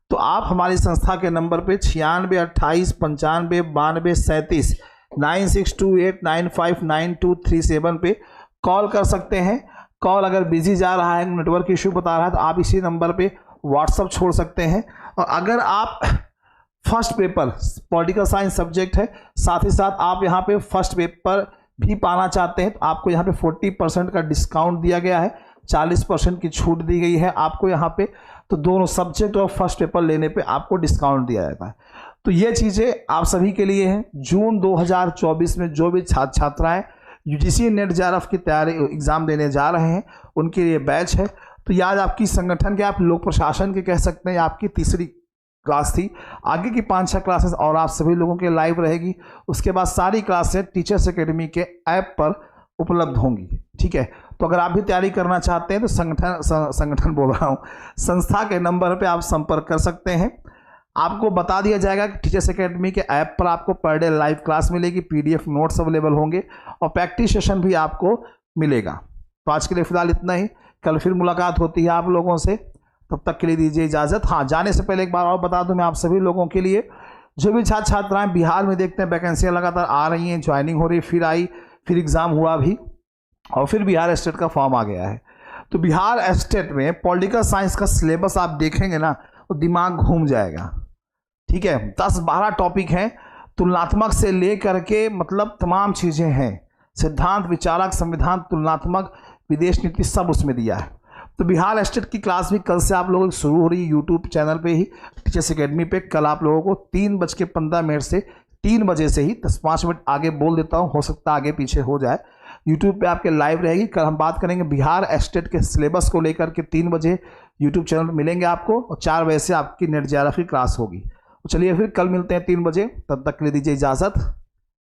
तो आप हमारी संस्था के नंबर पे 96 28 95 92 37 9628959237 पे कॉल कर सकते हैं। कॉल अगर बिजी जा रहा है, नेटवर्क इशू बता रहा है, तो आप इसी नंबर पे व्हाट्सअप छोड़ सकते हैं। और अगर आप first paper political science subject है, साथ ही साथ आप यहाँ पे फर्स्ट पेपर भी पाना चाहते हैं, तो आपको यहाँ पे 40% का डिस्काउंट दिया गया है, 40% की छूट दी गई है आपको यहाँ पे। तो दोनों सब्जेक्ट और फर्स्ट पेपर लेने पे आपको डिस्काउंट दिया जाता है। तो ये चीज़ें आप सभी के लिए हैं। जून 2024 में जो भी छात्र छात्राएँ UGC नेट JRF की तैयारी एग्ज़ाम देने जा रहे हैं, उनके लिए बैच है। तो ये आज आपकी संगठन के, आप लोक प्रशासन के कह सकते हैं, आपकी तीसरी क्लास थी। आगे की 5-6 क्लासेस और आप सभी लोगों के लाइव रहेगी। उसके बाद सारी क्लासें टीचर्स एकेडमी के ऐप पर उपलब्ध होंगी। ठीक है, तो अगर आप भी तैयारी करना चाहते हैं तो संगठन बोल रहा हूँ, संस्था के नंबर पे आप संपर्क कर सकते हैं। आपको बता दिया जाएगा कि टीचर्स एकेडमी के ऐप पर आपको पर डे लाइव क्लास मिलेगी, PDF नोट्स अवेलेबल होंगे और प्रैक्टिस सेशन भी आपको मिलेगा। तो आज के लिए फ़िलहाल इतना ही, कल फिर मुलाकात होती है आप लोगों से, तब तक के लिए दीजिए इजाज़त। हाँ, जाने से पहले एक बार और बता दूं मैं आप सभी लोगों के लिए, जो भी छात्र छात्राएँ बिहार में देखते हैं वैकेंसियाँ लगातार आ रही हैं, ज्वाइनिंग हो रही, फिर आई, फिर एग्ज़ाम हुआ भी और फिर बिहार स्टेट का फॉर्म आ गया है। तो बिहार स्टेट में पॉलिटिकल साइंस का सिलेबस आप देखेंगे ना तो दिमाग घूम जाएगा। ठीक है, 10-12 टॉपिक हैं, तुलनात्मक से ले करके मतलब तमाम चीज़ें हैं, सिद्धांत, विचारक, संविधान, तुलनात्मक, विदेश नीति, सब उसमें दिया है। तो बिहार स्टेट की क्लास भी कल से आप लोगों की शुरू हो रही है यूट्यूब चैनल पे ही, टीचर्स एकेडमी पे। कल आप लोगों को 3:15 से 3 बजे से ही 10-5 मिनट आगे बोल देता हूँ, हो सकता है आगे पीछे हो जाए। यूट्यूब पे आपके लाइव रहेगी। कल हम बात करेंगे बिहार स्टेट के सिलेबस को लेकर के, 3 बजे यूट्यूब चैनल मिलेंगे आपको और 4 बजे से आपकी नेट JRF की क्लास होगी। तो चलिए फिर कल मिलते हैं 3 बजे, तब तक के लिए दीजिए इजाज़त,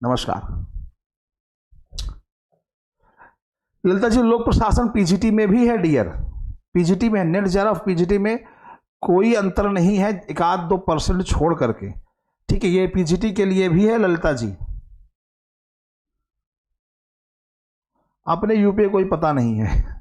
नमस्कार। ललिता जी, लोक प्रशासन PGT में भी है डियर, PGT में, नेट JRF PGT में कोई अंतर नहीं है, 1-2% छोड़ करके। ठीक है, ये PGT के लिए भी है ललिता जी, अपने यूपी कोई पता नहीं है।